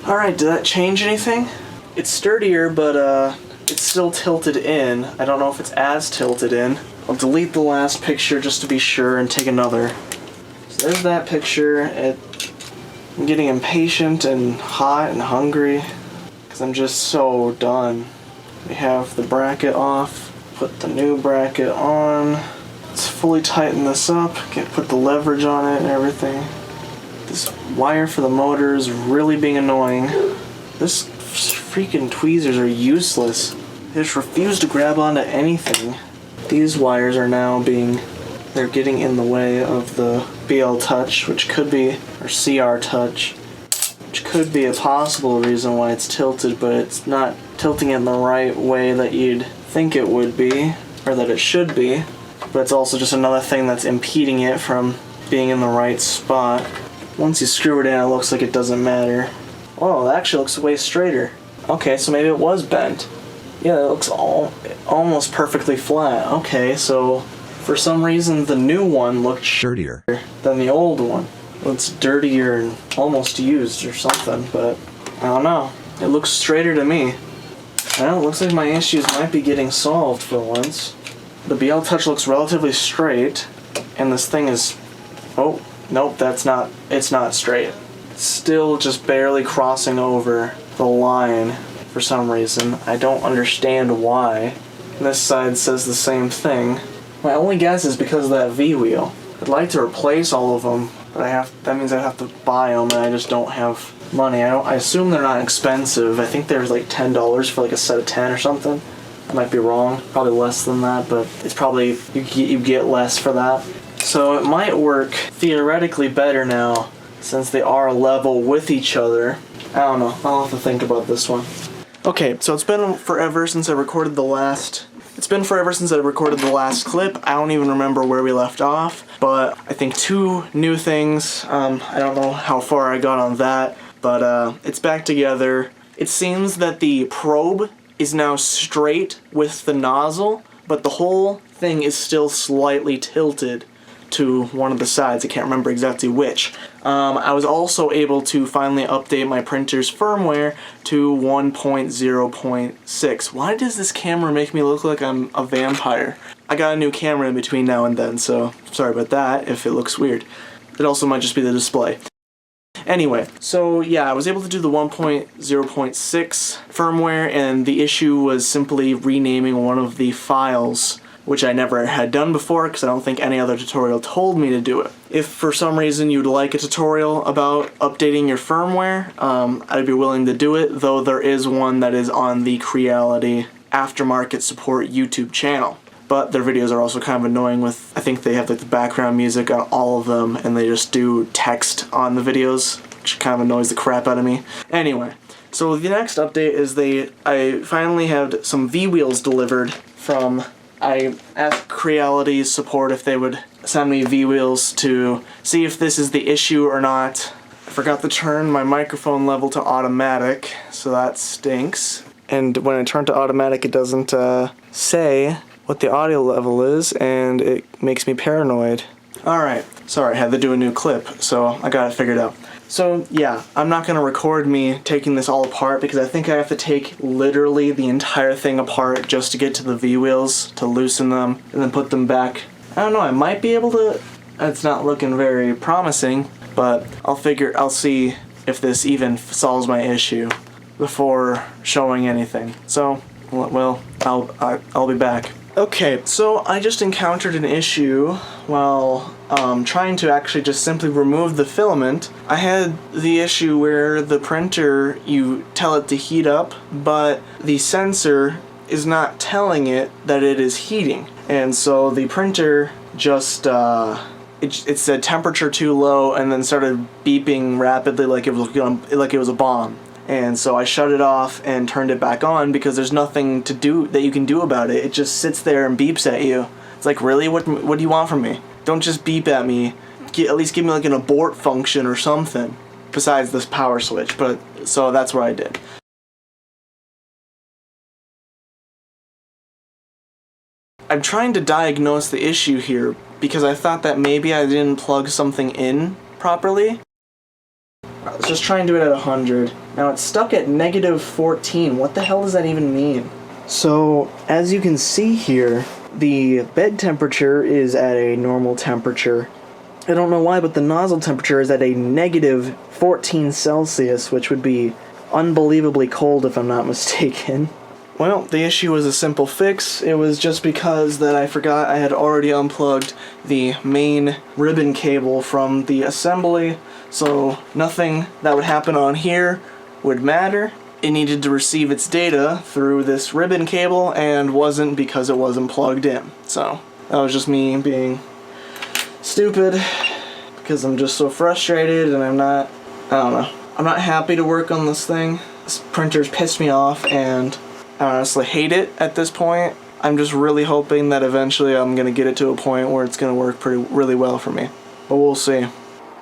Speaker 1: Alright, did that change anything? It's sturdier, but it's still tilted in. I don't know if it's as tilted in. I'll delete the last picture just to be sure and take another. So there's that picture. I'm getting impatient and hot and hungry because I'm just so done. We have the bracket off, put the new bracket on. Let's fully tighten this up, put the leverage on it and everything. This wire for the motor is really being annoying. This freaking tweezers are useless. They just refuse to grab onto anything. These wires are now they're getting in the way of the BL Touch, which could be, or CR Touch, which could be a possible reason why it's tilted, but it's not tilting in the right way that you'd think it would be, or that it should be. But it's also just another thing that's impeding it from being in the right spot. Once you screw it in, it looks like it doesn't matter. Oh, it actually looks way straighter. Okay, so maybe it was bent. Yeah, it looks almost perfectly flat. Okay, so for some reason the new one looked dirtier than the old one. Well, it's dirtier and almost used or something, but I don't know. It looks straighter to me. Well, it looks like my issues might be getting solved for once. The BL Touch looks relatively straight, and this thing is... Oh, nope, it's not straight. It's still just barely crossing over the line for some reason. I don't understand why. This side says the same thing. My only guess is because of that V wheel. I'd like to replace all of them, but that means I have to buy them, and I just don't have money. I assume they're not expensive. I think they're like $10 for like a set of 10 or something. I might be wrong. Probably less than that, but it's probably you get less for that. So it might work theoretically better now since they are level with each other. I don't know. I'll have to think about this one. Okay, so it's been forever since I recorded the last clip. I don't even remember where we left off, but I think 2 new things. I don't know how far I got on that, but it's back together. It seems that the probe is now straight with the nozzle, but the whole thing is still slightly tilted to one of the sides. I can't remember exactly which. I was also able to finally update my printer's firmware to 1.0.6. Why does this camera make me look like I'm a vampire? I got a new camera in between now and then, so sorry about that if it looks weird. It also might just be the display. Anyway, so yeah, I was able to do the 1.0.6 firmware, and the issue was simply renaming one of the files, which I never had done before because I don't think any other tutorial told me to do it. If for some reason you'd like a tutorial about updating your firmware, I'd be willing to do it, though there is one that is on the Creality aftermarket support YouTube channel. But their videos are also kind of annoying with, I think they have like the background music on all of them, and they just do text on the videos, which kind of annoys the crap out of me. Anyway, so the next update is I finally had some V-wheels delivered, I asked Creality support if they would send me V-Wheels to see if this is the issue or not. I forgot to turn my microphone level to automatic, so that stinks. And when I turn to automatic, it doesn't say what the audio level is, and it makes me paranoid. Alright, sorry, I had to do a new clip, so I got it figured out. So yeah, I'm not going to record me taking this all apart because I think I have to take literally the entire thing apart just to get to the V-Wheels, to loosen them, and then put them back. I don't know, I might be able to. It's not looking very promising, but I'll see if this even solves my issue before showing anything. So, well, I'll be back. Okay, so I just encountered an issue while trying to actually just simply remove the filament. I had the issue where the printer, you tell it to heat up, but the sensor is not telling it that it is heating. And so the printer just, it said temperature too low and then started beeping rapidly like it was a bomb. And so I shut it off and turned it back on because there's nothing to do that you can do about it. It just sits there and beeps at you. It's like, really? What do you want from me? Don't just beep at me. At least give me like an abort function or something besides this power switch. But so that's what I did. I'm trying to diagnose the issue here because I thought that maybe I didn't plug something in properly. Let's just try and do it at 100. Now it's stuck at -14. What the hell does that even mean? So, as you can see here, the bed temperature is at a normal temperature. I don't know why, but the nozzle temperature is at a -14 Celsius, which would be unbelievably cold if I'm not mistaken. Well, the issue was a simple fix. It was just because that I forgot I had already unplugged the main ribbon cable from the assembly, so nothing that would happen on here would matter. It needed to receive its data through this ribbon cable and wasn't because it wasn't plugged in. So that was just me being stupid because I'm just so frustrated and I don't know. I'm not happy to work on this thing. This printer's pissed me off and I honestly hate it at this point. I'm just really hoping that eventually I'm going to get it to a point where it's going to work really well for me. But we'll see.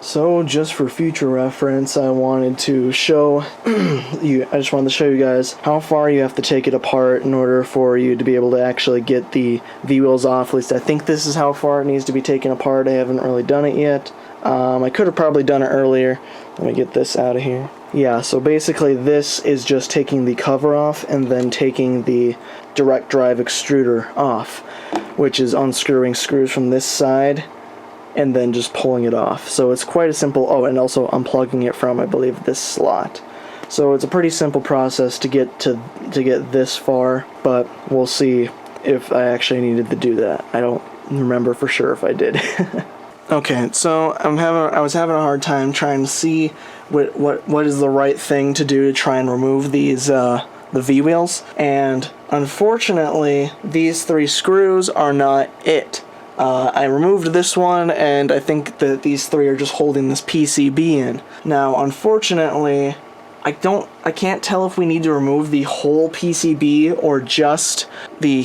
Speaker 1: So just for future reference, I wanted to show I just wanted to show you guys how far you have to take it apart in order for you to be able to actually get the V-Wheels off. At least I think this is how far it needs to be taken apart. I haven't really done it yet. I could have probably done it earlier. Let me get this out of here. Yeah, so basically this is just taking the cover off and then taking the direct drive extruder off, which is unscrewing screws from this side and then just pulling it off. So it's quite a simple, oh, and also unplugging it from, I believe, this slot. So it's a pretty simple process to get this far, but we'll see if I actually needed to do that. I don't remember for sure if I did. Okay, so I was having a hard time trying to see what is the right thing to do to try and remove these the V-Wheels, and unfortunately these 3 screws are not it. I removed this one, and I think that these 3 are just holding this PCB in. Now, unfortunately, I can't tell if we need to remove the whole PCB or just the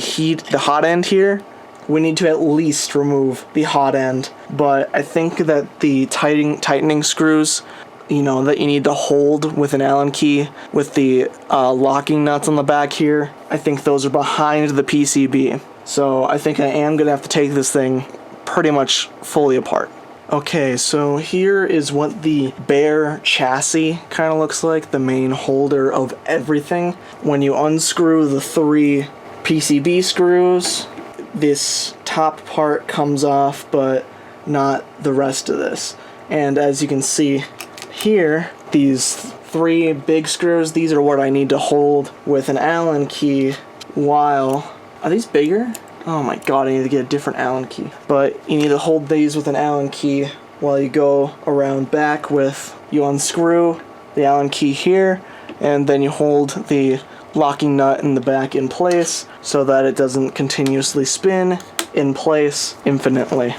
Speaker 1: hot end here. We need to at least remove the hot end, but I think that the tightening screws, you know, that you need to hold with an Allen key with the locking nuts on the back here, I think those are behind the PCB. So I think I am going to have to take this thing pretty much fully apart. Okay, so here is what the bare chassis kind of looks like, the main holder of everything. When you unscrew the 3 PCB screws, this top part comes off, but not the rest of this. And as you can see here, these 3 big screws, these are what I need to hold with an Allen key while... Are these bigger? Oh my god, I need to get a different Allen key. But you need to hold these with an Allen key while you go around back with... You unscrew the Allen key here, and then you hold the locking nut in the back in place so that it doesn't continuously spin in place infinitely.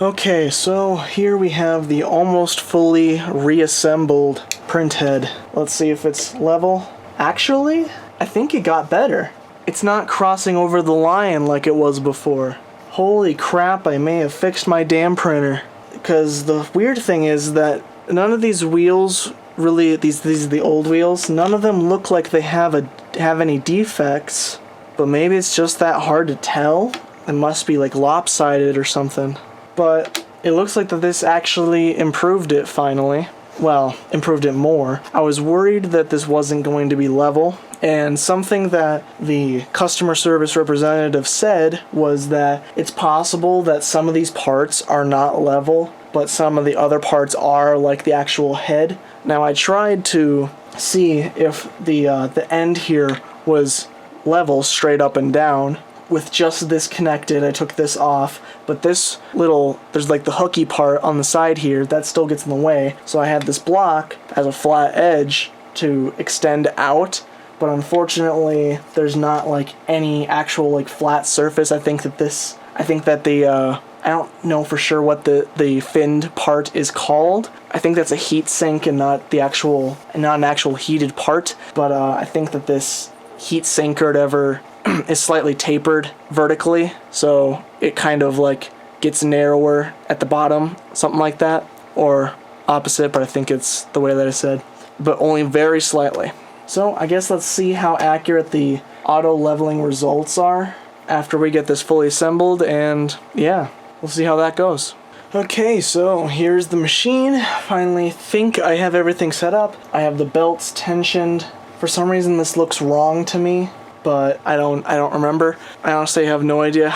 Speaker 1: Okay, so here we have the almost fully reassembled print head. Let's see if it's level. Actually, I think it got better. it's not crossing over the line like it was before. Holy crap, I may have fixed my damn printer. Because the weird thing is that none of these wheels really, these are the old wheels, none of them look like they have any defects, but maybe it's just that hard to tell. It must be like lopsided or something. But it looks like that this actually improved it finally. Well, improved it more. I was worried that this wasn't going to be level, and something that the customer service representative said was that it's possible that some of these parts are not level, but some of the other parts are, like the actual head. Now I tried to see if the end here was level straight up and down. With just this connected, I took this off, but this little, there's like the hooky part on the side here, that still gets in the way, so I had this block as a flat edge to extend out, but unfortunately there's not like any actual like flat surface. I think that the I don't know for sure what the finned part is called. I think that's a heat sink and not an actual heated part, but I think that this heat sink or whatever is slightly tapered vertically, so it kind of like gets narrower at the bottom, something like that, or opposite, but I think it's the way that I said, but only very slightly. So I guess let's see how accurate the auto leveling results are after we get this fully assembled, and yeah, we'll see how that goes. Okay, so here's the machine. Finally think I have everything set up. I have the belts tensioned. For some reason this looks wrong to me, but I don't remember. I honestly have no idea I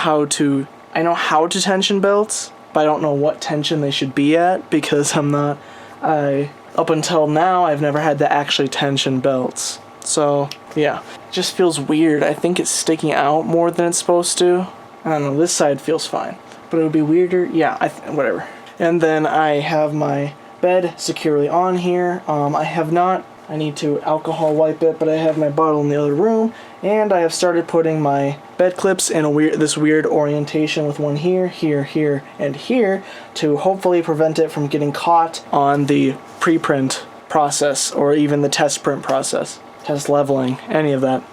Speaker 1: know how to tension belts, but I don't know what tension they should be at, because up until now, I've never had to actually tension belts. So, yeah, it just feels weird. I think it's sticking out more than it's supposed to. I don't know, this side feels fine, but it would be weirder. Yeah, whatever. And then I have my bed securely on here. I need to alcohol wipe it, but I have my bottle in the other room, and I have started putting my bed clips in this weird orientation with one here, here, here, and here to hopefully prevent it from getting caught on the preprint process or even the test print process. Test leveling, any of that.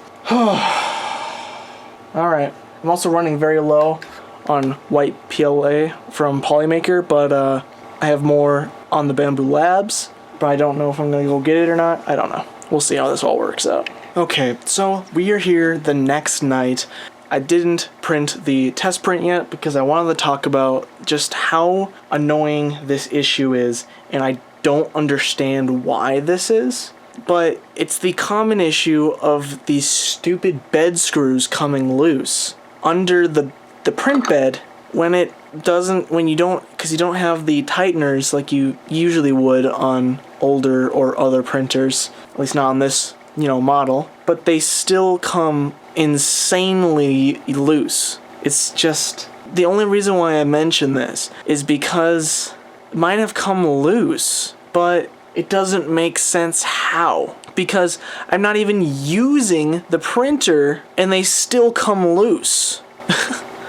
Speaker 1: Alright, I'm also running very low on white PLA from Polymaker, but I have more on the Bamboo Labs. But I don't know if I'm going to go get it or not. I don't know. We'll see how this all works out. Okay, so we are here the next night. I didn't print the test print yet because I wanted to talk about just how annoying this issue is, and I don't understand why this is. But it's the common issue of these stupid bed screws coming loose under the print bed because you don't have the tighteners like you usually would on older or other printers, at least not on this, model, but they still come insanely loose. It's just, the only reason why I mention this is because it might have come loose, but it doesn't make sense how. Because I'm not even using the printer and they still come loose.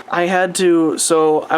Speaker 1: I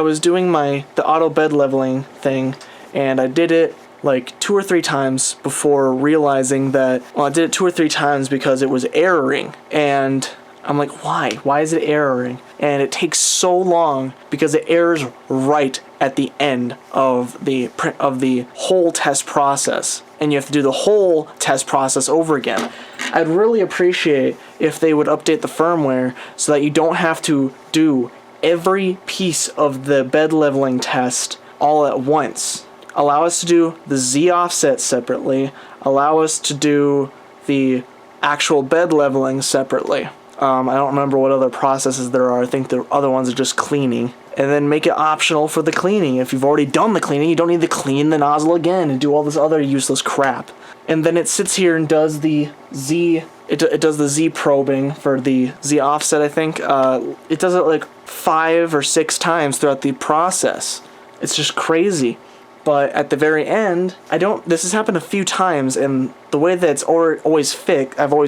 Speaker 1: was doing the auto bed leveling thing, and I did it like 2 or 3 times before realizing that, I did it 2 or 3 times because it was erroring, and I'm like, why? Why is it erroring? And it takes so long because it errors right at the end of the whole test process, and you have to do the whole test process over again. I'd really appreciate if they would update the firmware so that you don't have to do every piece of the bed leveling test all at once. Allow us to do the Z offset separately. Allow us to do the actual bed leveling separately. I don't remember what other processes there are. I think the other ones are just cleaning. And then make it optional for the cleaning. If you've already done the cleaning, you don't need to clean the nozzle again and do all this other useless crap. And then it sits here and does the Z. It does the Z probing for the Z offset, I think. It does it like 5 or 6 times throughout the process. It's just crazy. But at the very end, this has happened a few times, and the way that it's I've always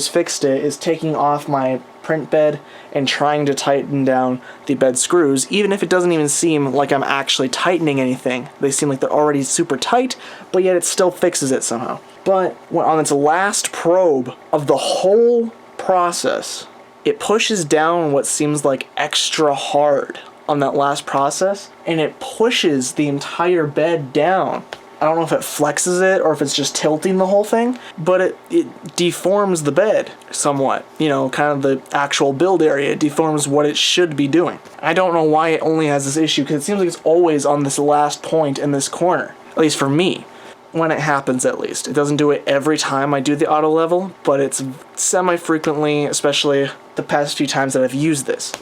Speaker 1: fixed it, is taking off my print bed and trying to tighten down the bed screws, even if it doesn't even seem like I'm actually tightening anything. They seem like they're already super tight, but yet it still fixes it somehow. But on its last probe of the whole process, it pushes down what seems like extra hard on that last process, and it pushes the entire bed down. I don't know if it flexes it or if it's just tilting the whole thing, but it deforms the bed somewhat. You know, kind of the actual build area. It deforms what it should be doing. I don't know why it only has this issue, because it seems like it's always on this last point in this corner. At least for me. When it happens, at least. It doesn't do it every time I do the auto level, but it's semi-frequently, especially the past few times that I've used this.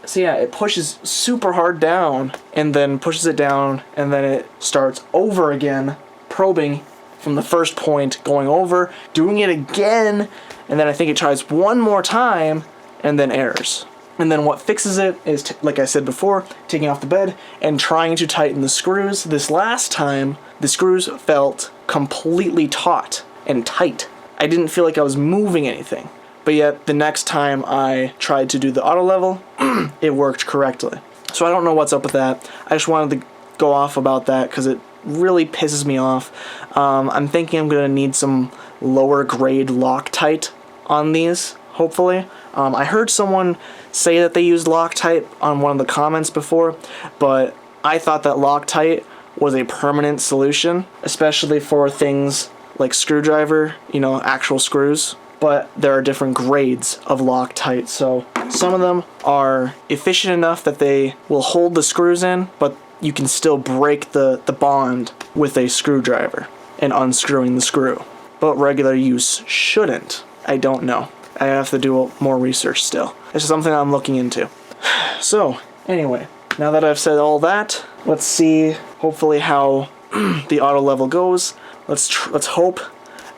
Speaker 1: So yeah, it pushes super hard down, and then pushes it down, and then it starts over again, probing from the first point, going over, doing it again, and then I think it tries one more time, and then errors. And then what fixes it is, like I said before, taking off the bed and trying to tighten the screws. This last time, the screws felt completely taut and tight. I didn't feel like I was moving anything. But yet, the next time I tried to do the auto level, it worked correctly. So I don't know what's up with that. I just wanted to go off about that because it really pisses me off. I'm thinking I'm going to need some lower grade Loctite on these, hopefully. I heard someone say that they used Loctite on one of the comments before, but I thought that Loctite was a permanent solution, especially for things like screwdriver, you know, actual screws. But there are different grades of Loctite, so some of them are efficient enough that they will hold the screws in, but you can still break the bond with a screwdriver and unscrewing the screw. But regular use shouldn't. I don't know. I have to do more research still. It's something I'm looking into. So, anyway, now that I've said all that, let's see hopefully how the auto level goes. Let's hope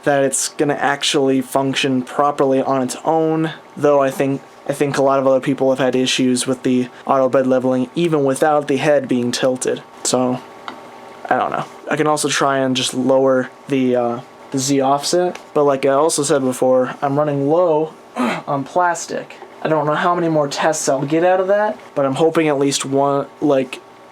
Speaker 1: that it's gonna actually function properly on its own, though I think a lot of other people have had issues with the auto bed leveling even without the head being tilted. So I don't know. I can also try and just lower the Z offset, but like I also said before, I'm running low on plastic. I don't know how many more tests I'll get out of that, but I'm hoping at least 2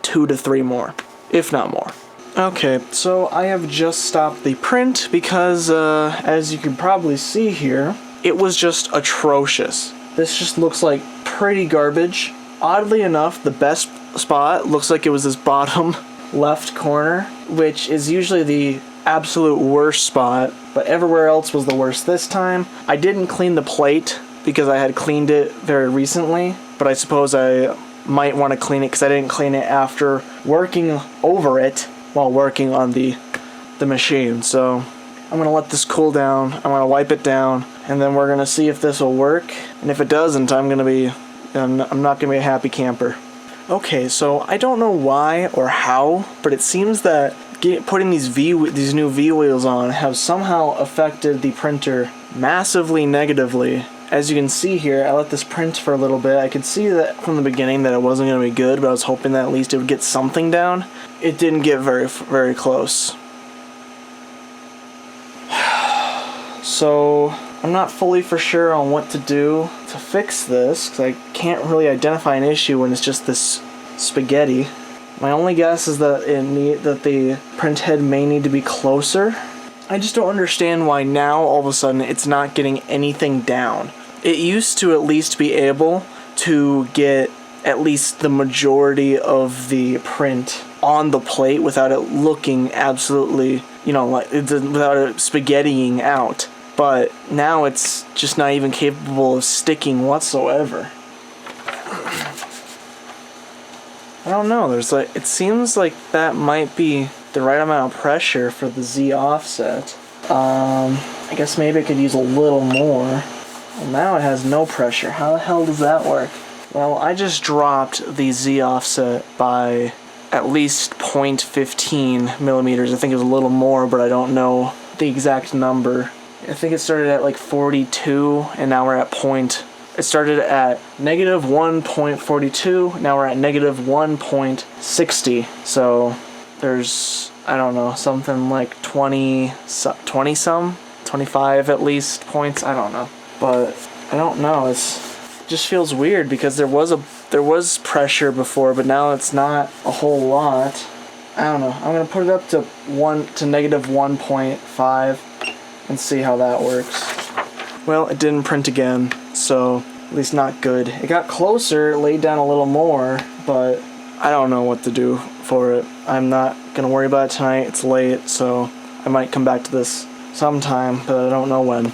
Speaker 1: to 3 more, if not more. Okay, so I have just stopped the print because, as you can probably see here, it was just atrocious. This just looks like pretty garbage. Oddly enough, the best spot looks like it was this bottom left corner, which is usually the absolute worst spot, but everywhere else was the worst this time. I didn't clean the plate because I had cleaned it very recently, but I suppose I might want to clean it because I didn't clean it after working over it while working on the machine. So I'm gonna let this cool down, I'm gonna wipe it down, and then we're gonna see if this will work. And if it doesn't, I'm not gonna be a happy camper. Okay, so I don't know why or how, but it seems that putting these new V wheels on have somehow affected the printer massively negatively. As you can see here, I let this print for a little bit. I could see that from the beginning that it wasn't going to be good, but I was hoping that at least it would get something down. It didn't get very, very close. So I'm not fully for sure on what to do to fix this, because I can't really identify an issue when it's just this spaghetti. My only guess is that the print head may need to be closer. I just don't understand why now all of a sudden it's not getting anything down. It used to at least be able to get at least the majority of the print on the plate without it looking absolutely, without it spaghettiing out. But now it's just not even capable of sticking whatsoever. I don't know, it seems like that might be the right amount of pressure for the Z offset. I guess maybe I could use a little more. Well, now it has no pressure. How the hell does that work? Well, I just dropped the Z offset by at least 0.15 millimeters. I think it was a little more, but I don't know the exact number. I think it started at like 42, and now we're at It started at negative 1.42, now we're at negative 1.60. So there's, I don't know, something like 25 at least points. I don't know, but I don't know. It just feels weird because there was pressure before, but now it's not a whole lot. I don't know. I'm gonna put it up to negative 1.5 and see how that works. Well, it didn't print again, so At least not good. It got closer, laid down a little more, but I don't know what to do for it. I'm not gonna worry about it tonight. It's late, so I might come back to this sometime, but I don't know when.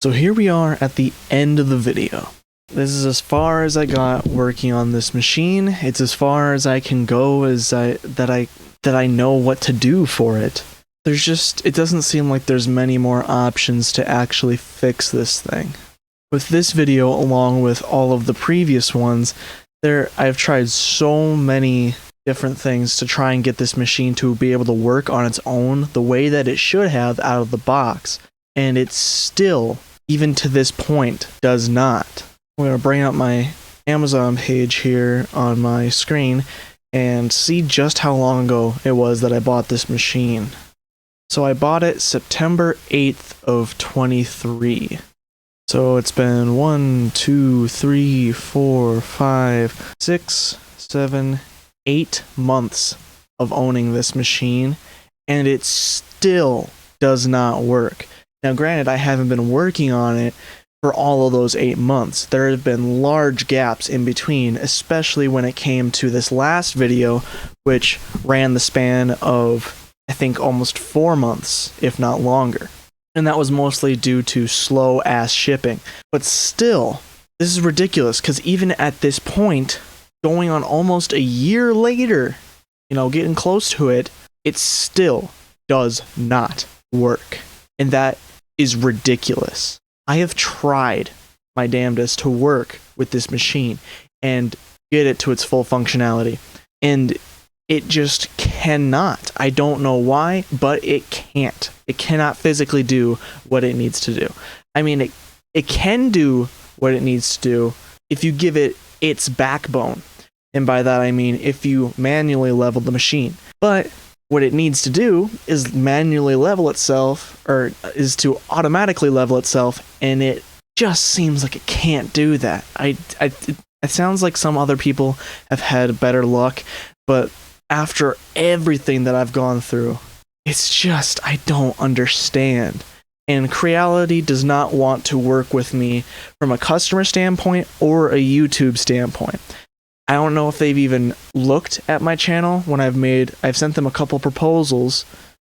Speaker 1: So here we are at the end of the video. This is as far as I got working on this machine. It's as far as I can go that I know what to do for it. It doesn't seem like there's many more options to actually fix this thing. With this video, along with all of the previous ones, I've tried so many different things to try and get this machine to be able to work on its own the way that it should have out of the box. And it still, even to this point, does not. I'm going to bring up my Amazon page here on my screen and see just how long ago it was that I bought this machine. So I bought it September 8th of 23. So it's been 1, 2, 3, 4, 5, 6, 7, 8 months of owning this machine, and it still does not work. Now granted, I haven't been working on it for all of those 8 months. There have been large gaps in between, especially when it came to this last video, which ran the span of, I think, almost 4 months, if not longer. And that was mostly due to slow-ass shipping. But still, this is ridiculous, because even at this point, going on almost a year later, getting close to it, it still does not work. And that is ridiculous. I have tried my damnedest to work with this machine and get it to its full functionality. And it just cannot. I don't know why, but it can't. It cannot physically do what it needs to do. I mean, it can do what it needs to do if you give it its backbone. And by that I mean if you manually level the machine. But what it needs to do is manually level itself, or is to automatically level itself, and it just seems like it can't do that. It sounds like some other people have had better luck, but after everything that I've gone through, it's just, I don't understand. And Creality does not want to work with me from a customer standpoint or a YouTube standpoint. I don't know if they've even looked at my channel when I've sent them a couple proposals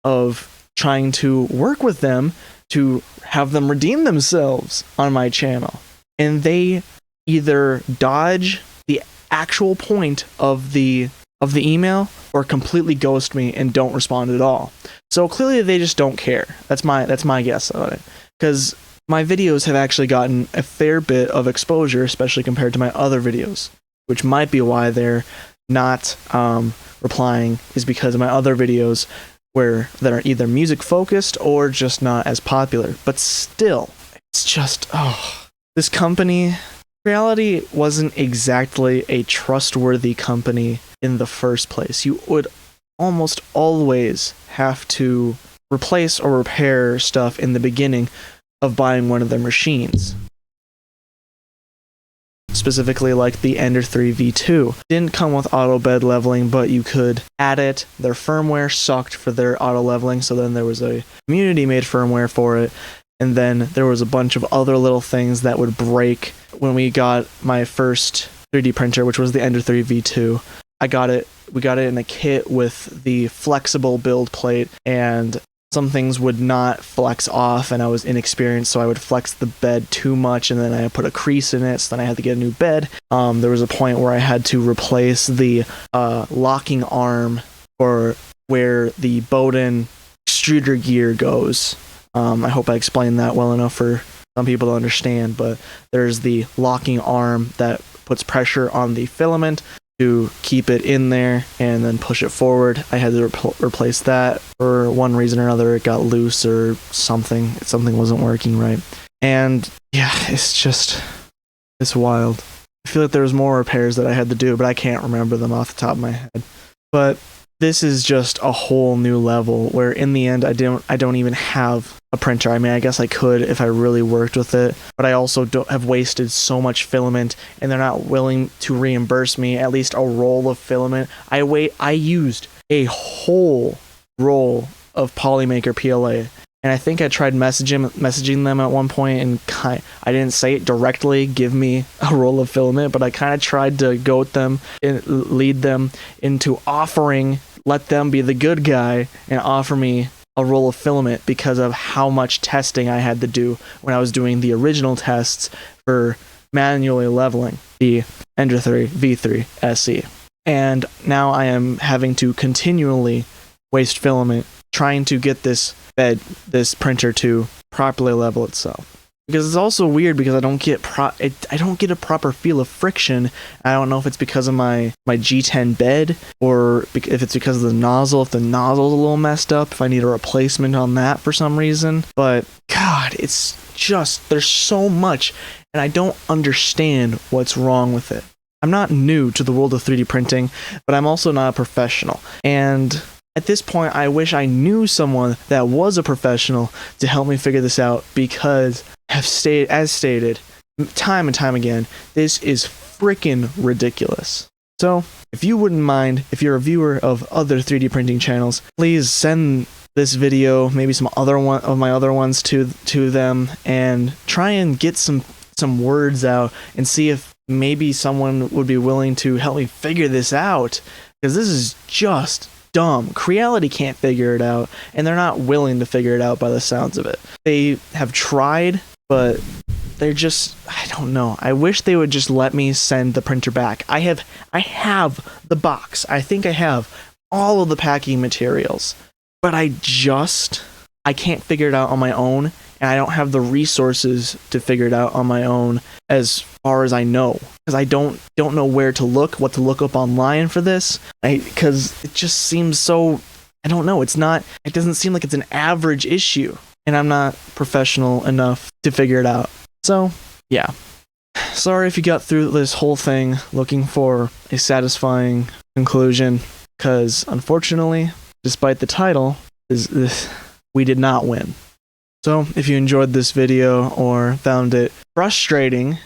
Speaker 1: of trying to work with them to have them redeem themselves on my channel. And they either dodge the actual point of the email or completely ghost me and don't respond at all. So clearly they just don't care. That's my guess on it. Because my videos have actually gotten a fair bit of exposure, especially compared to my other videos, which might be why they're not replying, is because of my other videos that are either music focused or just not as popular. But still, it's just, this company, Creality wasn't exactly a trustworthy company in the first place. You would almost always have to replace or repair stuff in the beginning of buying one of their machines. Specifically like the Ender 3 V2. Didn't come with auto bed leveling, but you could add it. Their firmware sucked for their auto leveling, so then there was a community made firmware for it. And then there was a bunch of other little things that would break. When we got my first 3D printer, which was the Ender 3 V2, we got it in a kit with the flexible build plate, and some things would not flex off, and I was inexperienced, so I would flex the bed too much, and then I put a crease in it, so then I had to get a new bed. There was a point where I had to replace the locking arm for where the Bowden extruder gear goes. I hope I explained that well enough for some people to understand, but there's the locking arm that puts pressure on the filament to keep it in there and then push it forward. I had to replace that. For one reason or another, it got loose or something. Something wasn't working right. And yeah, it's wild. I feel like there was more repairs that I had to do, but I can't remember them off the top of my head. But this is just a whole new level where in the end I don't even have a printer. I mean, I guess I could if I really worked with it, but I also have wasted so much filament, and they're not willing to reimburse me at least a roll of filament. I used a whole roll of Polymaker PLA, And I think I tried messaging them at one point, and I didn't say it directly, give me a roll of filament, but I kind of tried to goat them and lead them into offering, let them be the good guy and offer me a roll of filament because of how much testing I had to do when I was doing the original tests for manually leveling the Ender 3 V3 SE. And now I am having to continually waste filament trying to get this printer to properly level itself. Because it's also weird because I don't get a proper feel of friction. I don't know if it's because of my G10 bed or if it's because of the nozzle. If the nozzle's a little messed up, if I need a replacement on that for some reason. But God, it's just, there's so much, and I don't understand what's wrong with it. I'm not new to the world of 3D printing, but I'm also not a professional. And at this point, I wish I knew someone that was a professional to help me figure this out, because as stated time and time again, this is freaking ridiculous. So, if you wouldn't mind, if you're a viewer of other 3D printing channels, please send this video, maybe some other one of my other ones to them, and try and get some words out and see if maybe someone would be willing to help me figure this out, because this is just dumb. Creality can't figure it out, and they're not willing to figure it out by the sounds of it. They have tried, but they're just, I don't know. I wish they would just let me send the printer back. I have the box. I think I have all of the packing materials, but I can't figure it out on my own, and I don't have the resources to figure it out on my own as far as I know, because I don't know where to look, what to look up online for this, because it just seems so, I don't know, it doesn't seem like it's an average issue, and I'm not professional enough to figure it out. So, yeah. Sorry if you got through this whole thing looking for a satisfying conclusion, because unfortunately, despite the title, we did not win. So, if you enjoyed this video or found it frustrating,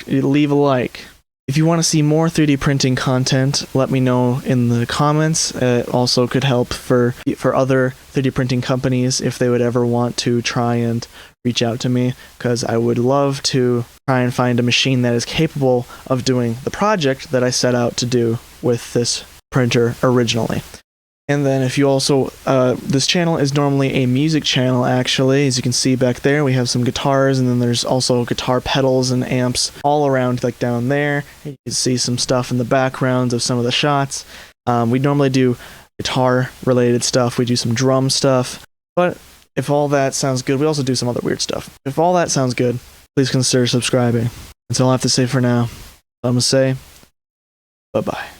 Speaker 1: leave a like. If you want to see more 3D printing content, let me know in the comments. It also could help for other 3D printing companies if they would ever want to try and reach out to me, because I would love to try and find a machine that is capable of doing the project that I set out to do with this printer originally. And then if you also, this channel is normally a music channel, actually. As you can see back there, we have some guitars, and then there's also guitar pedals and amps all around, like down there. You can see some stuff in the backgrounds of some of the shots. We normally do guitar-related stuff. We do some drum stuff. But if all that sounds good, we also do some other weird stuff. If all that sounds good, please consider subscribing. That's all I have to say for now. I'm going to say, bye-bye.